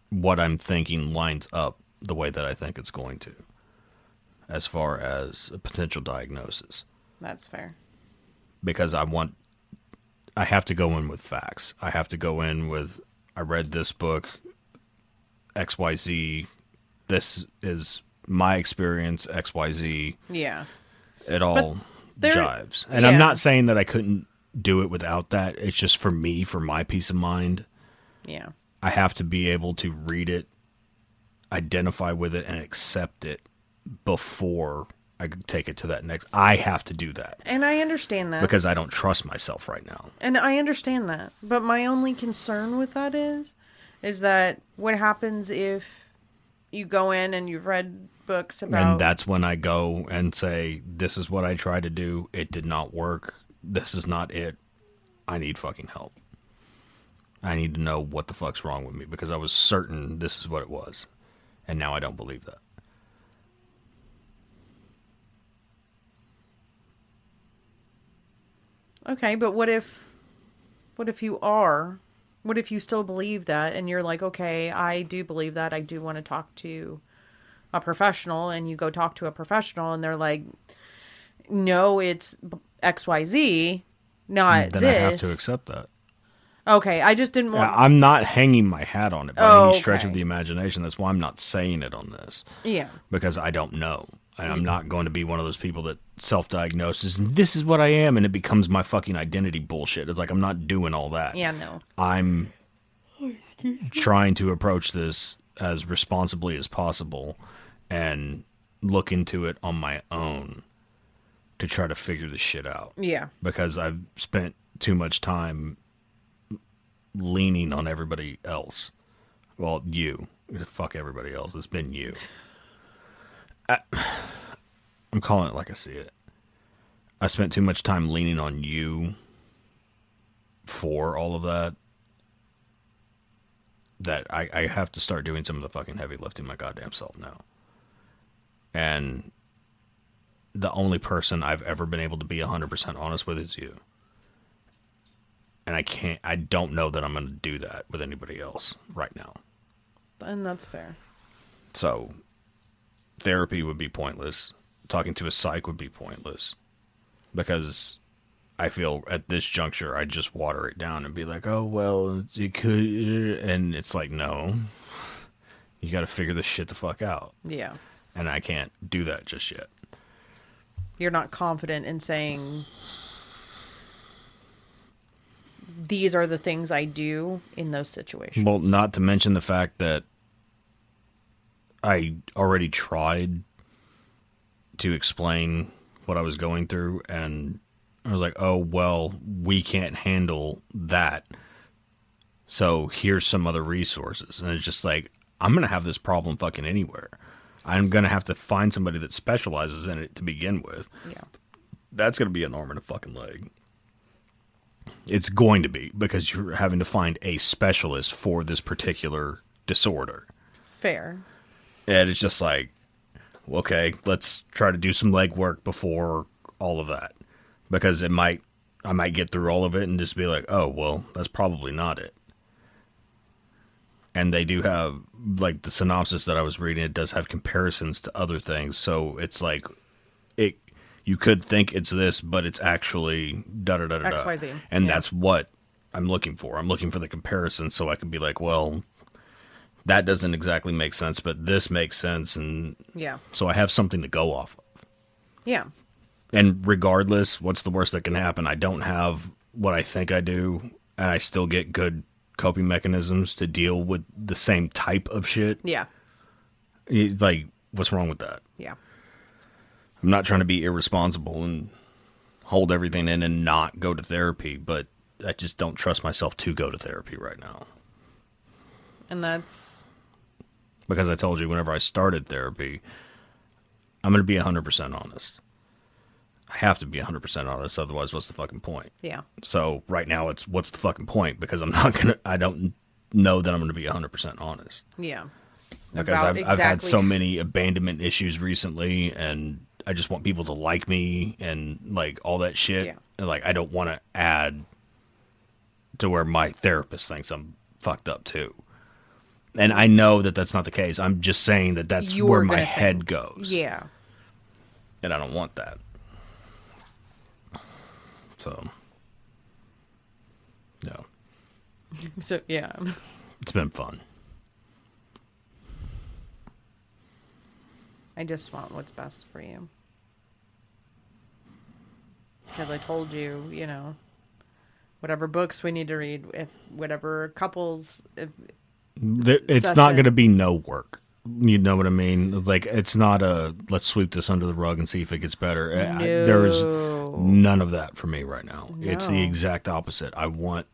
what I'm thinking lines up the way that I think it's going to, as far as a potential diagnosis. That's fair. Because I have to go in with facts. I have to go in with, I read this book, XYZ, this is my experience, XYZ. Yeah. It all there- jives. And yeah. I'm not saying that I couldn't do it without that. It's just for me, for my peace of mind. Yeah. I have to be able to read it, identify with it, and accept it before I could take it to that next. I have to do that. And I understand that. Because I don't trust myself right now. And I understand that. But my only concern with that is that what happens if you go in and you've read books And about. that's when I go and say, this is what I tried to do. It did not work. This is not it. I need fucking help. I need to know what the fuck's wrong with me because I was certain this is what it was. And now I don't believe that. Okay, but what if you are? What if you still believe that and you're like, okay, I do believe that. I do want to talk to a professional, and you go talk to a professional and they're like, no, it's XYZ, not Then I have to this. accept that. Okay, I just didn't want. I'm not hanging my hat on it by Oh, any stretch of okay. the imagination. That's why I'm not saying it on this. Yeah. Because I don't know. And I'm not going to be one of those people that self-diagnoses, and this is what I am, and it becomes my fucking identity bullshit. It's like, I'm not doing all that. Yeah, no. I'm trying to approach this as responsibly as possible and look into it on my own to try to figure this shit out. Yeah. Because I've spent too much time leaning on everybody else. Well, you. Fuck everybody else. It's been you. I'm calling it like I see it. I spent too much time leaning on you for all of that. That I have to start doing some of the fucking heavy lifting my goddamn self now. And the only person I've ever been able to be 100% honest with is you. And I don't know that I'm going to do that with anybody else right now. And that's fair. So, therapy would be pointless. Talking to a psych would be pointless. Because I feel at this juncture, I'd just water it down and be like, oh, well, you could. And it's like, no. You got to figure this shit the fuck out. Yeah. And I can't do that just yet. You're not confident in saying, these are the things I do in those situations. Well, not to mention the fact that I already tried to explain what I was going through, and I was like, oh, well, we can't handle that. So here's some other resources. And it's just like, I'm going to have this problem fucking anywhere. I'm going to have to find somebody that specializes in it to begin with. Yeah. That's going to be an arm and a fucking leg. It's going to be, because you're having to find a specialist for this particular disorder. Fair. And it's just like, okay, let's try to do some legwork before all of that. Because I might get through all of it and just be like, oh, well, that's probably not it. And they do have, like, the synopsis that I was reading, it does have comparisons to other things. So it's like, you could think it's this, but it's actually da-da-da-da-da. XYZ. And Yeah. that's what I'm looking for. I'm looking for the comparison so I can be like, well, that doesn't exactly make sense, but this makes sense. And Yeah. so I have something to go off of. Yeah. And regardless, what's the worst that can happen? I don't have what I think I do, and I still get good coping mechanisms to deal with the same type of shit. Yeah. Like, what's wrong with that? Yeah. I'm not trying to be irresponsible and hold everything in and not go to therapy, but I just don't trust myself to go to therapy right now. And that's... Because I told you, whenever I started therapy, I'm going to be 100% honest. I have to be 100% honest, otherwise what's the fucking point? Yeah. So right now it's what's the fucking point? Because I don't know that I'm going to be 100% honest. Yeah. Because I've had so many abandonment issues recently, and I just want people to like me and like all that shit. Yeah. And like, I don't want to add to where my therapist thinks I'm fucked up too. And I know that that's not the case. I'm just saying that that's You're where my gonna head think. goes. Yeah. And I don't want that. So, no. So, yeah. It's been fun. I just want what's best for you. Because I told you, you know, whatever books we need to read, if whatever couples, It's not session. going to be no work. You know what I mean? Like, it's not a, let's sweep this under the rug and see if it gets better. There's none of that for me right now. No. It's the exact opposite. I want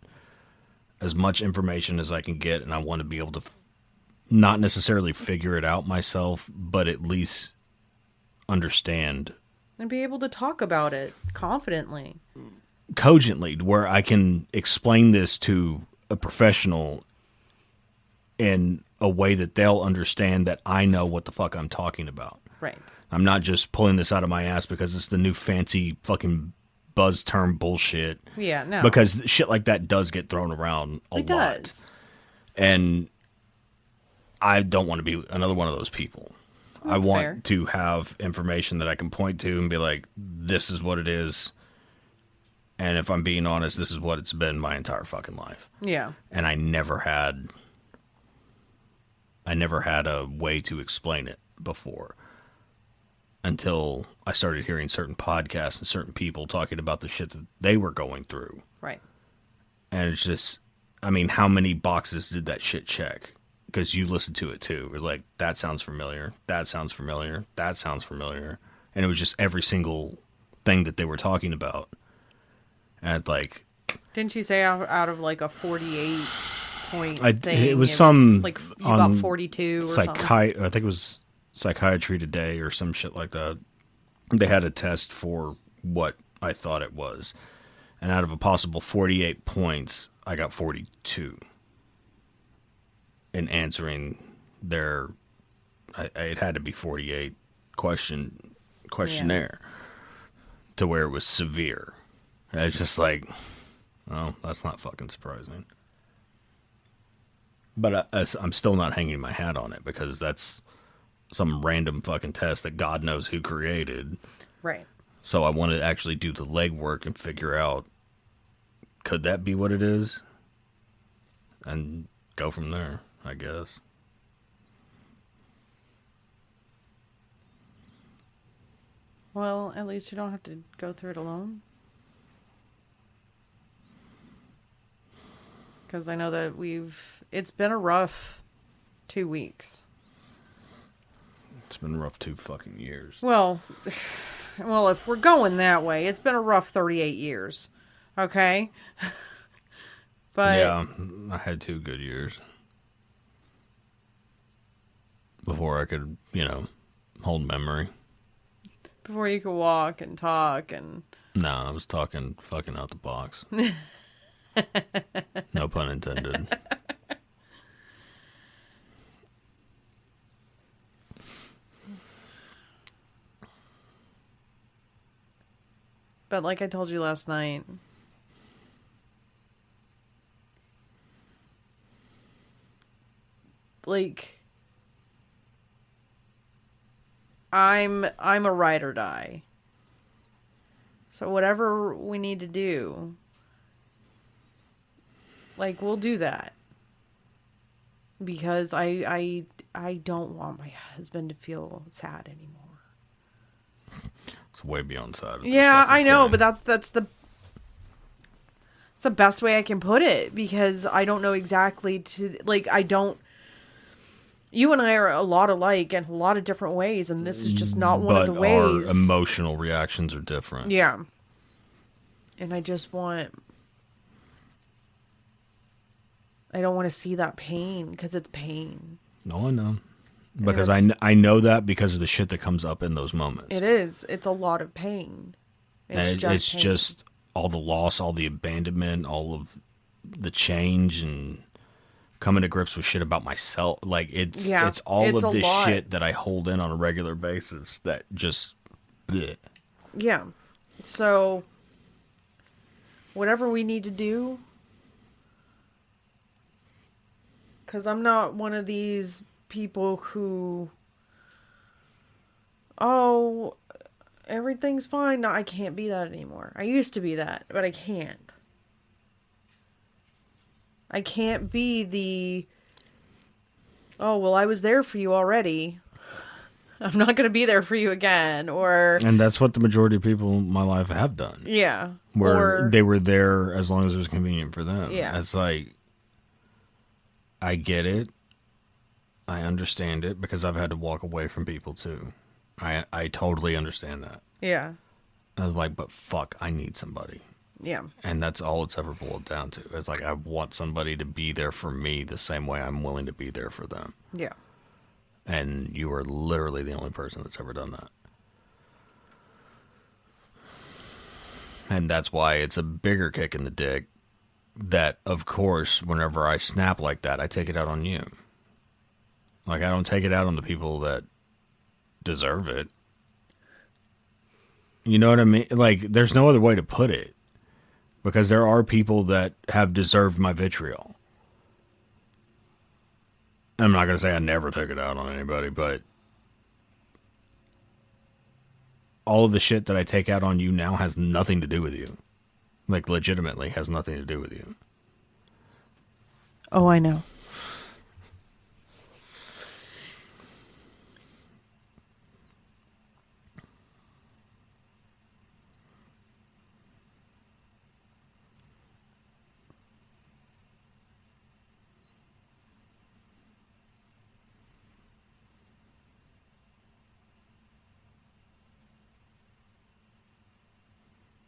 as much information as I can get, and I want to be able to not necessarily figure it out myself, but at least understand And be able to talk about it confidently. cogently, where I can explain this to a professional in a way that they'll understand that I know what the fuck I'm talking about. Right. I'm not just pulling this out of my ass because it's the new fancy fucking buzz term bullshit. Yeah, no. Because shit like that does get thrown around a lot. It does. And I don't want to be another one of those people. I want fair. to have information that I can point to and be like, this is what it is. And if I'm being honest, this is what it's been my entire fucking life. Yeah. And I never had a way to explain it before until I started hearing certain podcasts and certain people talking about the shit that they were going through. Right. And it's just, I mean, how many boxes did that shit check? Because you listened to it too. It was like, that sounds familiar. That sounds familiar. That sounds familiar. And it was just every single thing that they were talking about. And like, Didn't you say out of like a 48 point thing? it was some like you got 42 or something. I think it was Psychiatry Today or some shit like that. They had a test for what I thought it was. And out of a possible 48 points, I got 42 in answering their, it had to be 48 questionnaire to where it was severe. And it's just like, oh, that's not fucking surprising. But I'm still not hanging my hat on it because that's some random fucking test that God knows who created. Right. So I want to actually do the legwork and figure out, could that be what it is? And go from there, I guess. Well, at least you don't have to go through it alone. Because I know that it's been a rough 2 weeks. It's been rough 2 fucking years. Well, if we're going that way, it's been a rough 38 years. Okay? But yeah, I had 2 good years. Before I could, hold memory. before you could walk and talk and... No, I was talking fucking out the box. No pun intended. But like I told you last night, like I'm a ride or die. So whatever we need to do, like we'll do that. Because I don't want my husband to feel sad anymore. It's way beyond sad. Yeah, I know, but that's the best way I can put it because I don't know exactly you and I are a lot alike in a lot of different ways, and this is just not one of the ways. Our emotional reactions are different. Yeah. And I just I don't want to see that pain because it's pain. No, I know. Because I know that because of the shit that comes up in those moments. It is. It's a lot of pain. It's just all the loss, all the abandonment, all of the change, and coming to grips with shit about myself. Like it's all of this shit that I hold in on a regular basis that just bleh. Yeah. So whatever we need to do, because I'm not one of these people who, oh, everything's fine. No, I can't be that anymore. I used to be that, but I can't. I can't be the, oh, well, I was there for you already. I'm not going to be there for you again. And that's what the majority of people in my life have done. Yeah. Where they were there as long as it was convenient for them. Yeah. It's like, I get it. I understand it because I've had to walk away from people too. I totally understand that. Yeah. I was like, but fuck, I need somebody. Yeah. And that's all it's ever boiled down to. It's like I want somebody to be there for me the same way I'm willing to be there for them. Yeah. And you are literally the only person that's ever done that. And that's why it's a bigger kick in the dick that, of course, whenever I snap like that, I take it out on you. Like, I don't take it out on the people that deserve it. You know what I mean? Like, there's no other way to put it. Because there are people that have deserved my vitriol. I'm not going to say I never took it out on anybody, but all of the shit that I take out on you now has nothing to do with you. Like, legitimately has nothing to do with you. Oh, I know.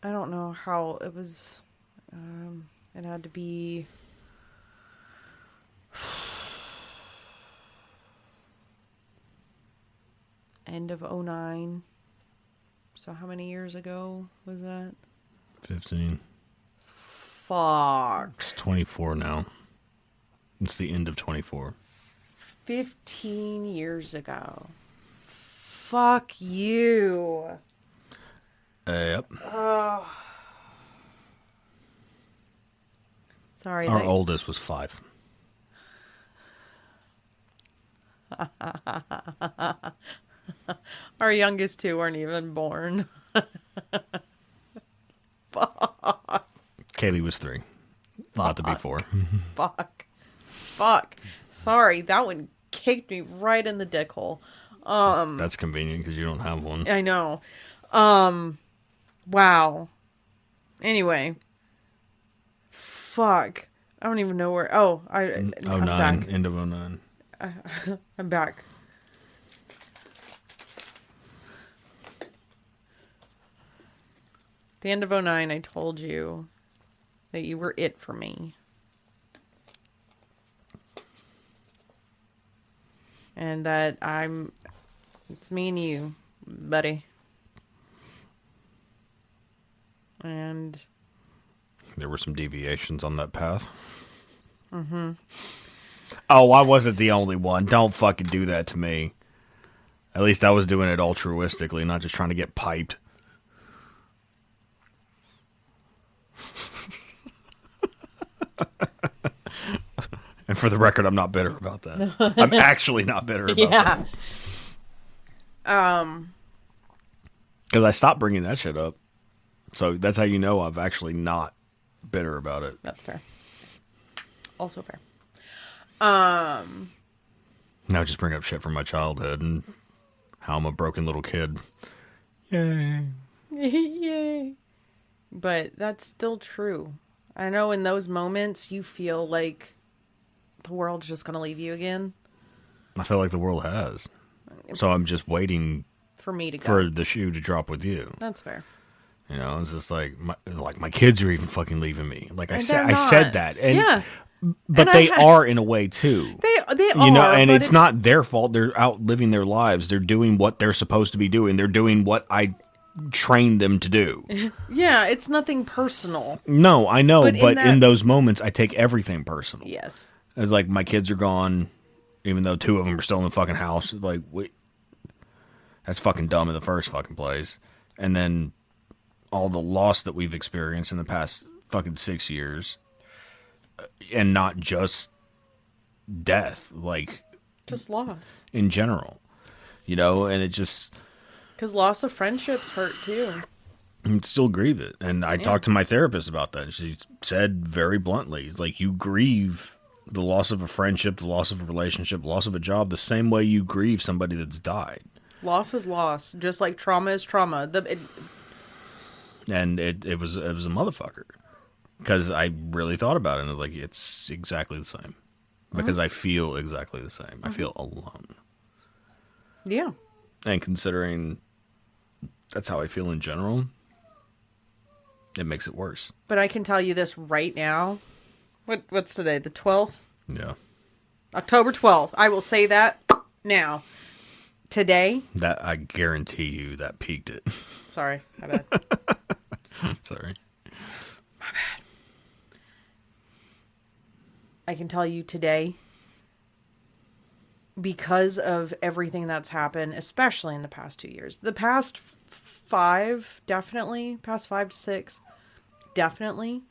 I don't know how it was. It had to be end of '09. So how many years ago was that? 15. Fuck. It's 24 now. It's the end of 24. 15 years ago. Fuck you. Yep. Sorry. Our oldest was 5. Our youngest two weren't even born. Fuck. Kaylee was 3. About to be 4. Fuck. Fuck. Sorry, that one kicked me right in the dick hole. That's convenient because you don't have one. I know. Wow. Anyway. Fuck. I don't even know where. Oh, I'm 09, back. end of 09. I'm back. The end of '09, I told you that you were it for me. And that it's me and you, buddy. And there were some deviations on that path. Mm-hmm. Oh, I wasn't the only one. Don't fucking do that to me. At least I was doing it altruistically, not just trying to get piped. And for the record, I'm not bitter about that. I'm actually not bitter about that. Yeah. Because I stopped bringing that shit up. So that's how you know I've actually not bitter about it. That's fair. Also fair. Now just bring up shit from my childhood and how I'm a broken little kid. Yay. Yay. But that's still true. I know in those moments you feel like the world's just going to leave you again. I feel like the world has. So I'm just waiting for me to go. For the shoe to drop with you. That's fair. You know, it's just like my kids are even fucking leaving me. Like I said that. And, yeah. But and they are in a way too. They are. You know, and it's not their fault. They're out living their lives. They're doing what they're supposed to be doing. They're doing what I trained them to do. Yeah, it's nothing personal. No, I know, but in those moments I take everything personal. Yes. It's like my kids are gone, even though 2 of them are still in the fucking house. Like, that's fucking dumb in the first fucking place. And then all the loss that we've experienced in the past fucking 6 years. And not just death, like... just loss. In general. You know, and it just... because loss of friendships hurt too. I still grieve it. And I talked to my therapist about that. And she said very bluntly, it's like you grieve the loss of a friendship, the loss of a relationship, loss of a job, the same way you grieve somebody that's died. Loss is loss, just like trauma is trauma. And it was a motherfucker. Because I really thought about it, and I was like, it's exactly the same. Because I feel exactly the same. I feel alone. Yeah. And considering that's how I feel in general, It makes it worse. But I can tell you this right now. What's today? The 12th? Yeah. October 12th. I will say that now. Today. That, I guarantee you, that peaked it. Sorry. My bad. Sorry. My bad. I can tell you today, because of everything that's happened, especially in the past 2 years. The past 5, definitely. Past 5 to 6, definitely.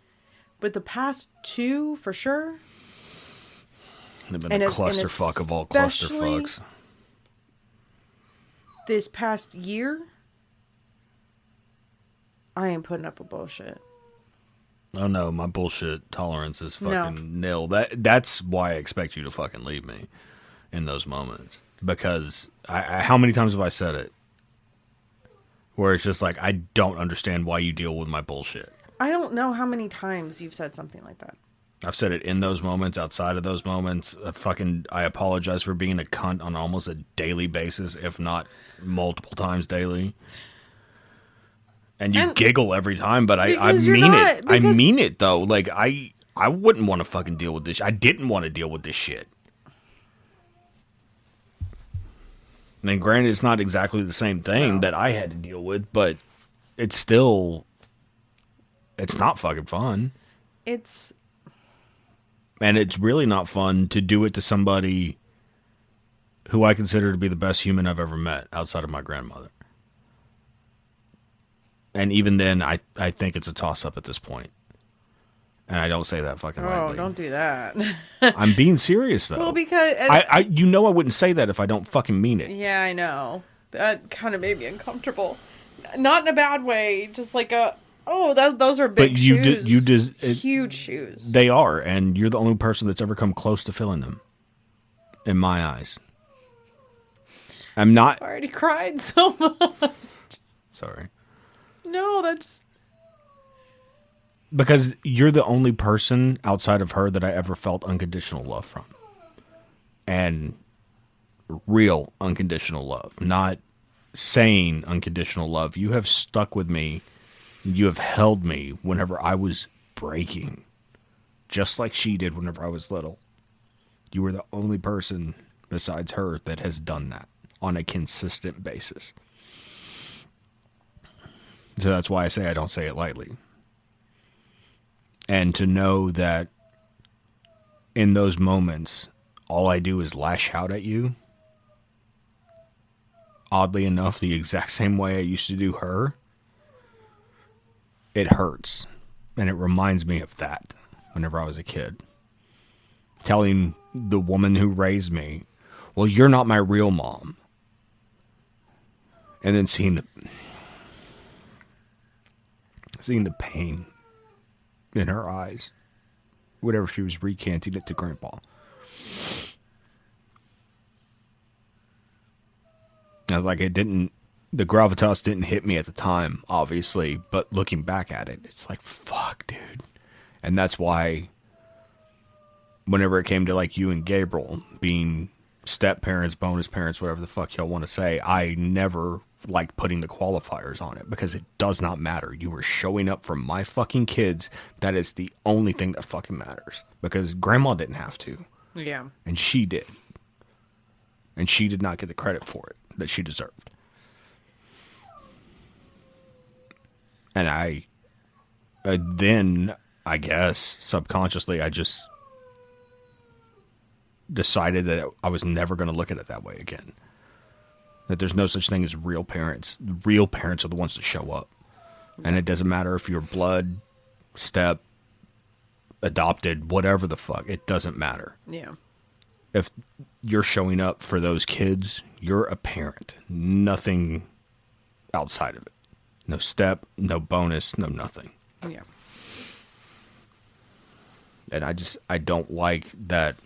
But the past 2, for sure. They've been a clusterfuck of all clusterfucks. This past year, I ain't putting up with bullshit. Oh no, my bullshit tolerance is fucking nil. That's why I expect you to fucking leave me in those moments. Because how many times have I said it? Where it's just like, I don't understand why you deal with my bullshit. I don't know how many times you've said something like that. I've said it in those moments, outside of those moments. I apologize for being a cunt on almost a daily basis, if not multiple times daily. And you giggle every time, but I mean it. I mean it, though. Like, I wouldn't want to fucking deal with this. I didn't want to deal with this shit. And granted, it's not exactly the same thing that I had to deal with, but it's still... It's not fucking fun. And it's really not fun to do it to somebody who I consider to be the best human I've ever met, outside of my grandmother. And even then, I think it's a toss-up at this point. And I don't say that fucking lightly. Oh, don't do that. I'm being serious, though. Well, because... I wouldn't say that if I don't fucking mean it. Yeah, I know. That kind of made me uncomfortable. Not in a bad way, just like a... Oh, those are big shoes. Huge shoes. They are, and you're the only person that's ever come close to filling them. In my eyes. I'm not... I already cried so much. Sorry. No, that's... Because you're the only person outside of her that I ever felt unconditional love from. And real unconditional love. Not saying unconditional love. You have stuck with me. You have held me whenever I was breaking. Just like she did whenever I was little. You were the only person besides her that has done that on a consistent basis. So that's why I say I don't say it lightly. And to know that in those moments, all I do is lash out at you. Oddly enough, the exact same way I used to do her. It hurts. And it reminds me of that whenever I was a kid. Telling the woman who raised me, well, you're not my real mom. And then seeing the pain in her eyes whenever she was recanting it to Grandpa. I was like, the gravitas didn't hit me at the time, obviously, but looking back at it, it's like, fuck, dude. And that's why whenever it came to like you and Gabriel being step parents, bonus parents, whatever the fuck y'all want to say, I never liked putting the qualifiers on it because it does not matter. You were showing up for my fucking kids. That is the only thing that fucking matters, because Grandma didn't have to. Yeah. And she did. And she did not get the credit for it that she deserved. And then I guess subconsciously I just decided that I was never going to look at it that way again. That there's no such thing as real parents. The real parents are the ones that show up. And it doesn't matter if you're blood, step, adopted, whatever the fuck. It doesn't matter. Yeah. If you're showing up for those kids, you're a parent. Nothing outside of it. No step, no bonus, no nothing. Yeah. And I don't like that.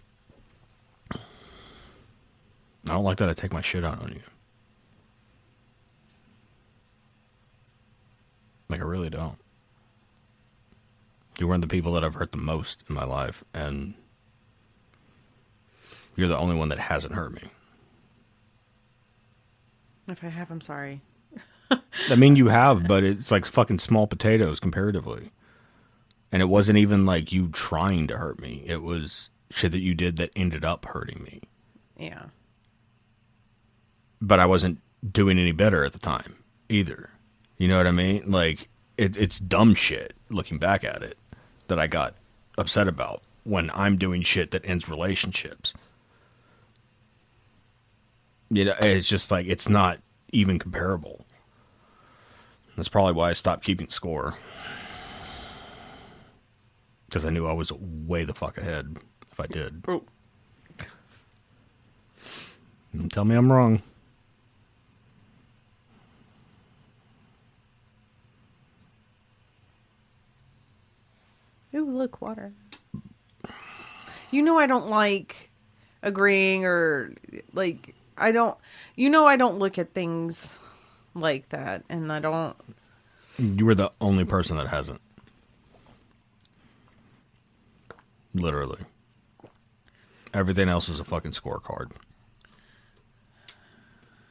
I don't like that I take my shit out on you. Like, I really don't. You're one of the people that I've hurt the most in my life, and you're the only one that hasn't hurt me. If I have, I'm sorry. I mean, you have, but it's like fucking small potatoes comparatively. And it wasn't even like you trying to hurt me. It was shit that you did that ended up hurting me. Yeah. But I wasn't doing any better at the time either. You know what I mean? Like, it's dumb shit looking back at it that I got upset about when I'm doing shit that ends relationships. You know, it's just like, it's not even comparable. That's probably why I stopped keeping score. Because I knew I was way the fuck ahead if I did. Oh. Tell me I'm wrong. Ooh, look, water. You know I don't like agreeing or, like, I don't look at things like that, and I don't... You were the only person that hasn't. Literally. Everything else is a fucking scorecard.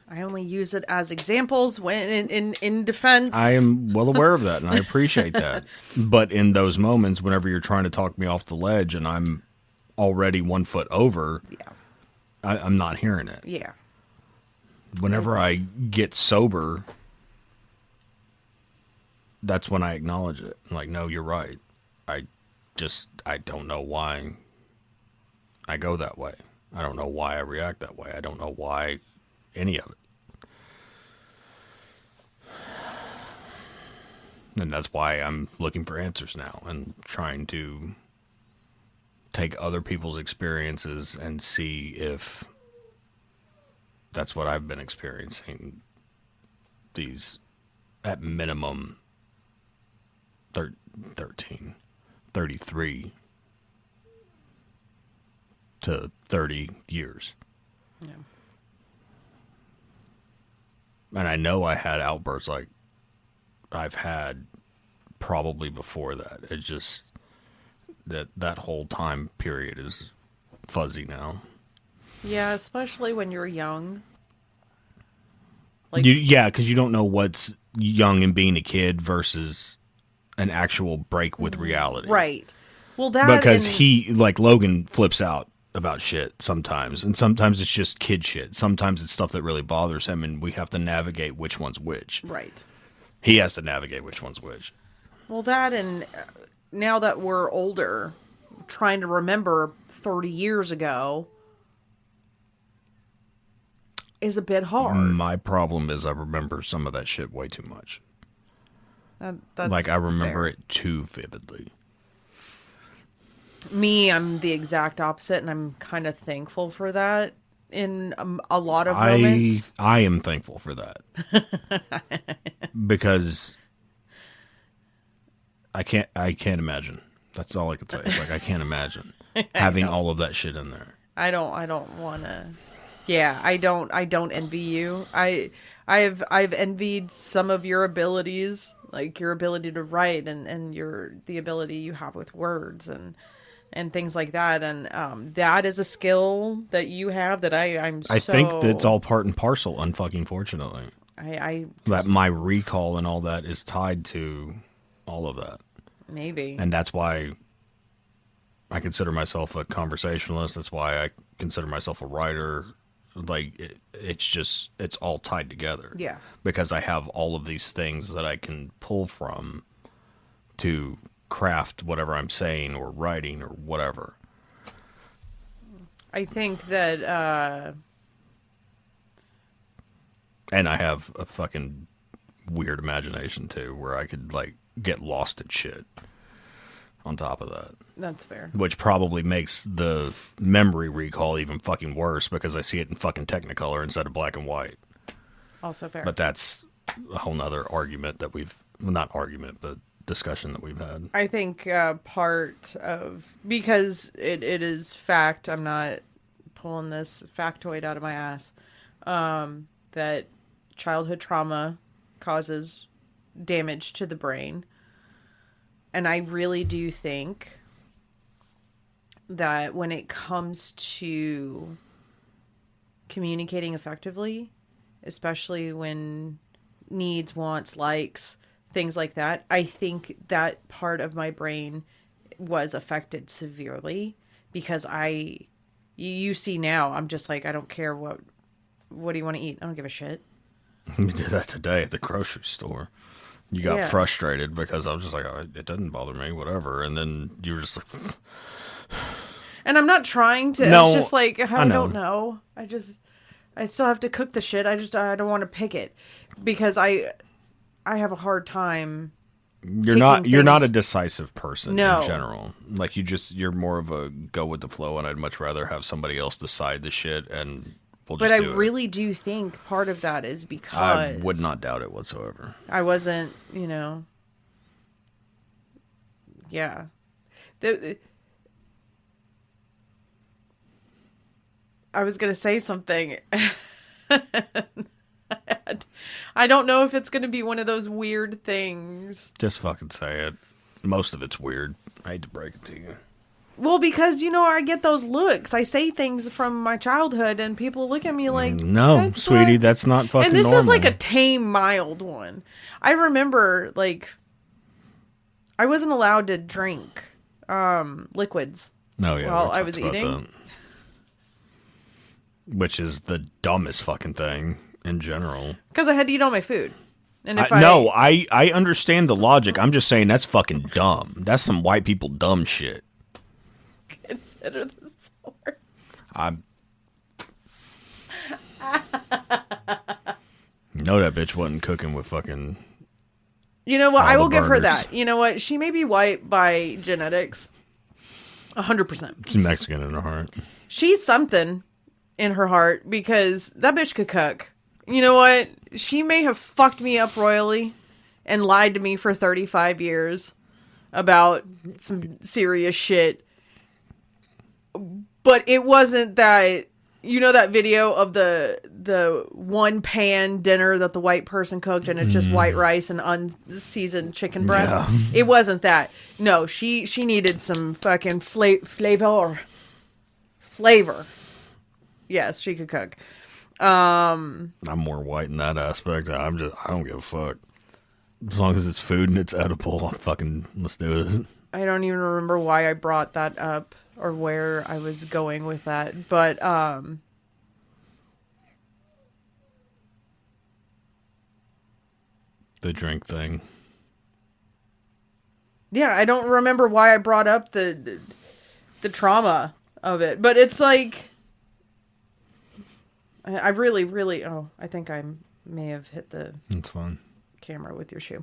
I only use it as examples when in defense. I am well aware of that, and I appreciate that. But in those moments, whenever you're trying to talk me off the ledge and I'm already 1 foot over, Yeah. I'm not hearing it. Yeah. Whenever I get sober, that's when I acknowledge it. I'm like, no, you're right. I don't know why I go that way. I don't know why I react that way. I don't know why any of it. And that's why I'm looking for answers now and trying to take other people's experiences and see if that's what I've been experiencing these, at minimum, 33 to 30 years. Yeah. And I know I had outbursts like I've had probably before that. It's just that whole time period is fuzzy now. Yeah, especially when you're young. Like, Yeah, because you don't know what's young and being a kid versus an actual break with reality. right. Well, that Because and, he, like Logan, flips out about shit sometimes. And sometimes it's just kid shit. Sometimes it's stuff that really bothers him, and we have to navigate which one's which. right. He has to navigate which one's which. Well, that and now that we're older, trying to remember 30 years ago is a bit hard. My problem is I remember some of that shit way too much. That's Like, I remember fair. it too vividly. Me, I'm the exact opposite, and I'm kind of thankful for that in a lot of moments. I am thankful for that. Because I can't imagine. That's all I could say. It's like, I can't imagine having all of that shit in there. I don't want to. Yeah, I don't envy you. I've envied some of your abilities, like your ability to write and the ability you have with words and things like that. And that is a skill that you have that I think that's all part and parcel, unfucking fortunately. That my recall and all that is tied to all of that. Maybe. And that's why I consider myself a conversationalist. That's why I consider myself a writer. Like, it's all tied together. Yeah. Because I have all of these things that I can pull from to craft whatever I'm saying or writing or whatever. I think that And I have a fucking weird imagination too, where I could like get lost in shit on top of that. that's fair. Which probably makes the memory recall even fucking worse because I see it in fucking Technicolor instead of black and white. Also fair. But that's a whole nother argument that not argument, but discussion that we've had. I think part of, because it is fact, I'm not pulling this factoid out of my ass, that childhood trauma causes damage to the brain. And I really do think that when it comes to communicating effectively, especially when needs, wants, likes, things like that. I think that part of my brain was affected severely because you see now, I'm just like, I don't care what do you want to eat? I don't give a shit. You did that today at the grocery store. You got Yeah. frustrated because I was just like, oh, it doesn't bother me, whatever. And then you were just like, And I'm not trying to. No, It's just like, I know. don't know. I still have to cook the shit. I don't want to pick it because I have a hard time. You're not a things. decisive person No. in general. Like you're more of a go with the flow, and I'd much rather have somebody else decide the shit, and we'll just But I do it. really do think part of that is because I would not doubt it whatsoever. I wasn't, yeah. I was gonna say something. I don't know if it's gonna be one of those weird things. Just fucking say it. Most of it's weird. I hate to break it to you. Well, because I get those looks. I say things from my childhood, and people look at me like, No, "That's sweetie, not-" that's not fucking And this normal. is like a tame, mild one. I remember, like, I wasn't allowed to drink liquids No, yeah, while we I was talked about eating. that. Which is the dumbest fucking thing in general. Because I had to eat all my food. And if I understand the logic. I'm just saying that's fucking dumb. That's some white people dumb shit. consider the source. I know that bitch wasn't cooking with fucking. You know what? All I will the give her burners. that. You know what? She may be white by genetics. 100%. She's Mexican in her heart. She's something in her heart because that bitch could cook. You know what? She may have fucked me up royally and lied to me for 35 years about some serious shit. But it wasn't that, that video of the one pan dinner that the white person cooked and it's just white rice and unseasoned chicken breast. Yeah. It wasn't that. No, she needed some fucking flavor. Yes, she could cook. I'm more white in that aspect. I don't give a fuck. As long as it's food and it's edible, let's do it. I don't even remember why I brought that up or where I was going with that, but The drink thing. yeah, I don't remember why I brought up the trauma of it, but it's like I really, really. Oh, I think I may have hit the That's fine. camera with your shoe.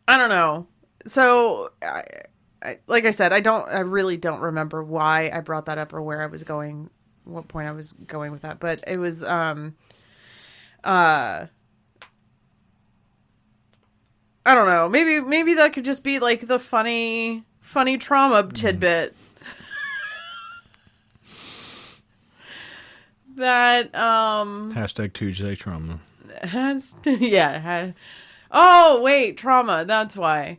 I don't know. So, like I said, I really don't remember why I brought that up or where I was going, what point I was going with that. But it was, I don't know. Maybe that could just be like the funny trauma tidbit. That, Hashtag Tuesday trauma. yeah. Oh, wait, trauma. That's why.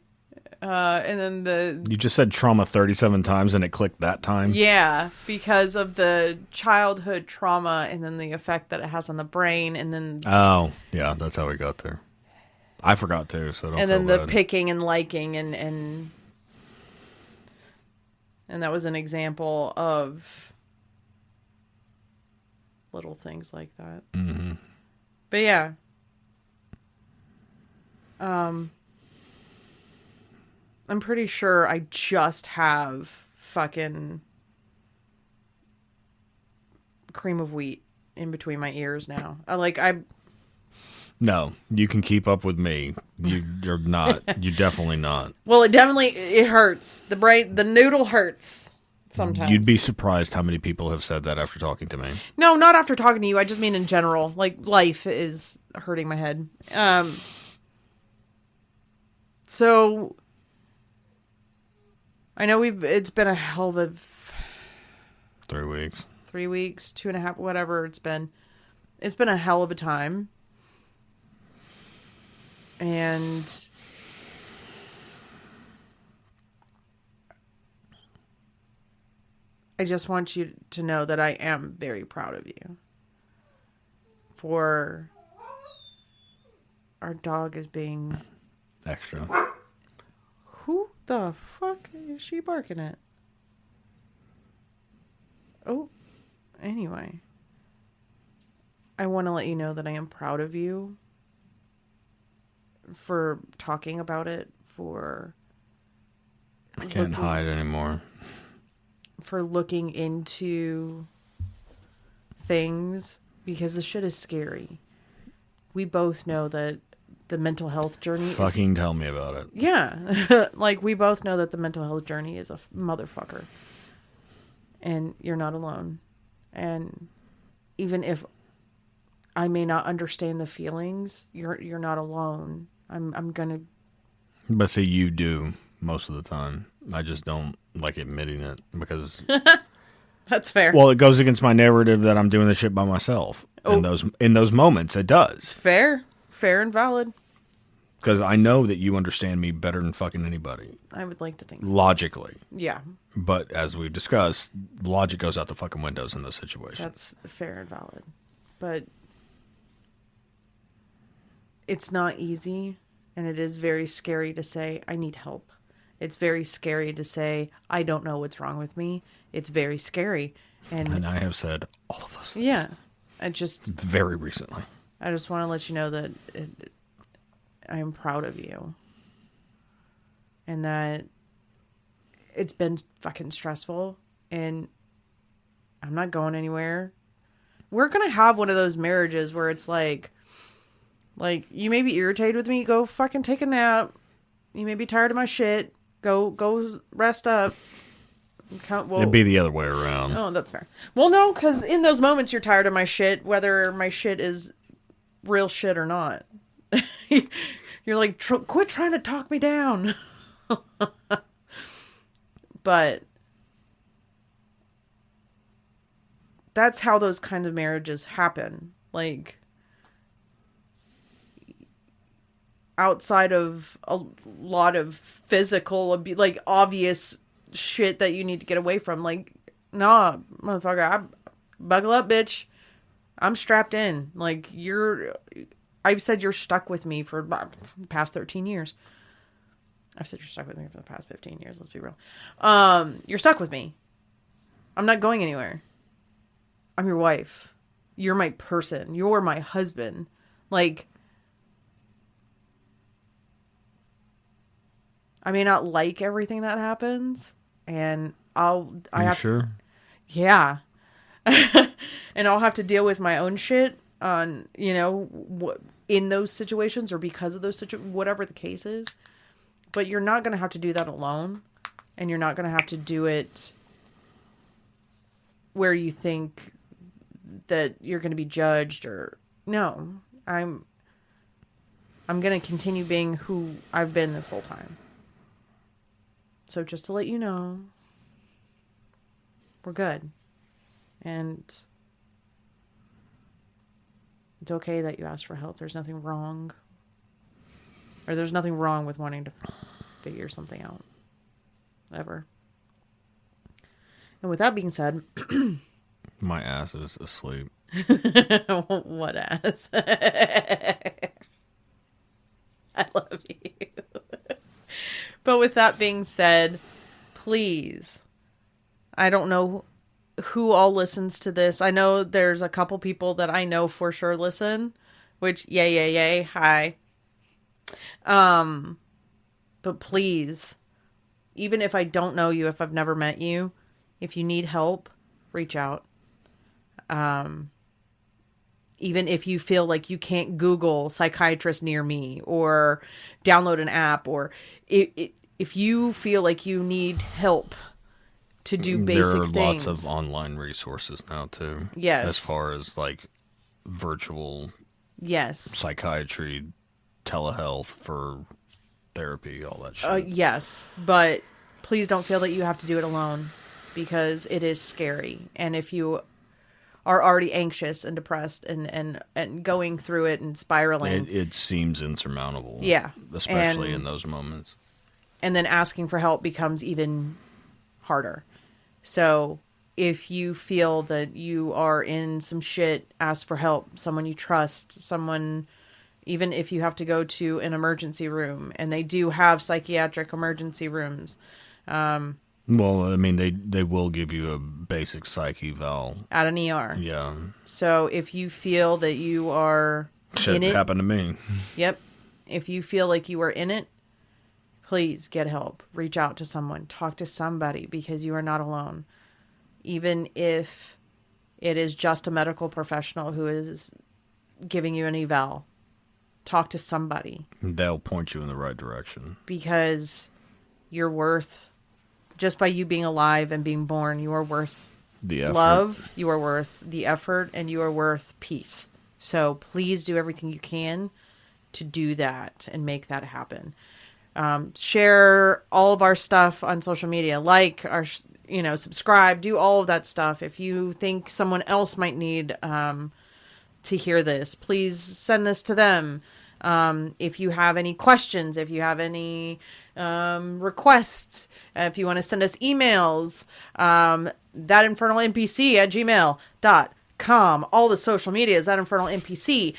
And then You just said trauma 37 times and it clicked that time? yeah, because of the childhood trauma and then the effect that it has on the brain and then Oh, yeah, that's how we got there. I forgot too, so don't and feel then the bad. picking and liking and that was an example of little things like that. Mm-hmm. But yeah. I'm pretty sure I just have fucking cream of wheat in between my ears now. No, you can keep up with me. You're not. You're definitely not. Well, it hurts. The noodle hurts sometimes. You'd be surprised how many people have said that after talking to me. No, not after talking to you. I just mean in general. Like, life is hurting my head. So I know it's been a hell of a 3 weeks. 3 weeks, 2.5, whatever it's been. It's been a hell of a time. And I just want you to know that I am very proud of you for our dog is being... Extra. Who the fuck is she barking at? Oh, anyway. I want to let you know that I am proud of you for talking about it, for... I can't hide anymore. For looking into things, because this shit is scary. We both know that the mental health journey Fucking tell me about it. Yeah. Like, we both know that the mental health journey is a motherfucker. And you're not alone. And even if I may not understand the feelings, you're not alone. I'm gonna... But see, you do most of the time. I just don't like admitting it because... That's fair. Well, it goes against my narrative that I'm doing this shit by myself. Oh. In those moments, it does. Fair and valid. Because I know that you understand me better than fucking anybody. I would like to think so. Logically. Yeah. But as we've discussed, logic goes out the fucking windows in those situations. That's fair and valid. But it's not easy, and it is very scary to say, I need help. It's very scary to say, I don't know what's wrong with me. It's very scary. And I have said all of those things. Yeah. Very recently. I just want to let you know that I am proud of you. And that it's been fucking stressful. And I'm not going anywhere. We're going to have one of those marriages where it's like, you may be irritated with me. Go fucking take a nap. You may be tired of my shit. Go rest up. It'd be the other way around. Oh, that's fair. Well, no, because in those moments you're tired of my shit, whether my shit is real shit or not. You're like, quit trying to talk me down. But that's how those kind of marriages happen. Like, outside of a lot of physical, like, obvious shit that you need to get away from. Like, nah, motherfucker, buckle up, bitch. I'm strapped in. Like, I've said you're stuck with me for the past 13 years. I've said you're stuck with me for the past 15 years. Let's be real. You're stuck with me. I'm not going anywhere. I'm your wife. You're my person. You're my husband. Like, I may not like everything that happens, and Sure? Yeah. And I'll have to deal with my own shit on, in those situations or because of those situations, whatever the case is. But you're not going to have to do that alone, and you're not going to have to do it where you think that you're going to be judged or... No, I'm going to continue being who I've been this whole time. So just to let you know, we're good. And it's okay that you asked for help. There's nothing wrong. Or there's nothing wrong with wanting to figure something out. Ever. And with that being said... My ass is asleep. What ass? I love you. But with that being said, please, I don't know who all listens to this. I know there's a couple people that I know for sure listen, which, yay, hi. But please, even if I don't know you, if I've never met you, if you need help, reach out. Even if you feel like you can't Google psychiatrist near me or download an app, or if you feel like you need help to do basic things. There are lots of online resources now too. Yes. As far as like virtual psychiatry, telehealth for therapy, all that shit. Yes, but please don't feel that you have to do it alone, because it is scary. And if you are already anxious and depressed and going through it and spiraling. It seems insurmountable. Yeah. Especially in those moments. And then asking for help becomes even harder. So if you feel that you are in some shit, ask for help. Someone you trust, someone, even if you have to go to an emergency room, and they do have psychiatric emergency rooms. Well, I mean, they will give you a basic psych eval At an ER. Yeah. So if you feel that you are Shit in it, happened to me. Yep. If you feel like you are in it, please get help. Reach out to someone. Talk to somebody, because you are not alone. Even if it is just a medical professional who is giving you an eval, talk to somebody. They'll point you in the right direction. Because you're worth, just by you being alive and being born, you are worth The effort. love, you are worth the effort, and you are worth peace. So please do everything you can to do that and make that happen. Share all of our stuff on social media, like our, subscribe, do all of that stuff. If you think someone else might need to hear this, please send this to them. If you have any questions, if you have any requests, if you want to send us emails, thatinfernalnpc@gmail.com. All the social media is thatinfernalnpc.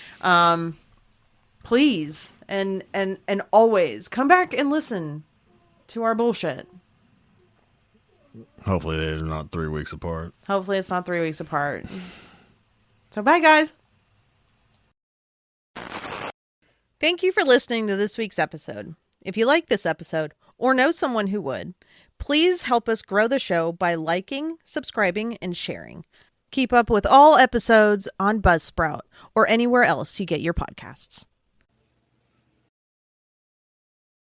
Please and always come back and listen to our bullshit. Hopefully they're not 3 weeks apart. Hopefully it's not 3 weeks apart. So bye, guys. Thank you for listening to this week's episode. If you like this episode or know someone who would, please help us grow the show by liking, subscribing, and sharing. Keep up with all episodes on Buzzsprout or anywhere else you get your podcasts.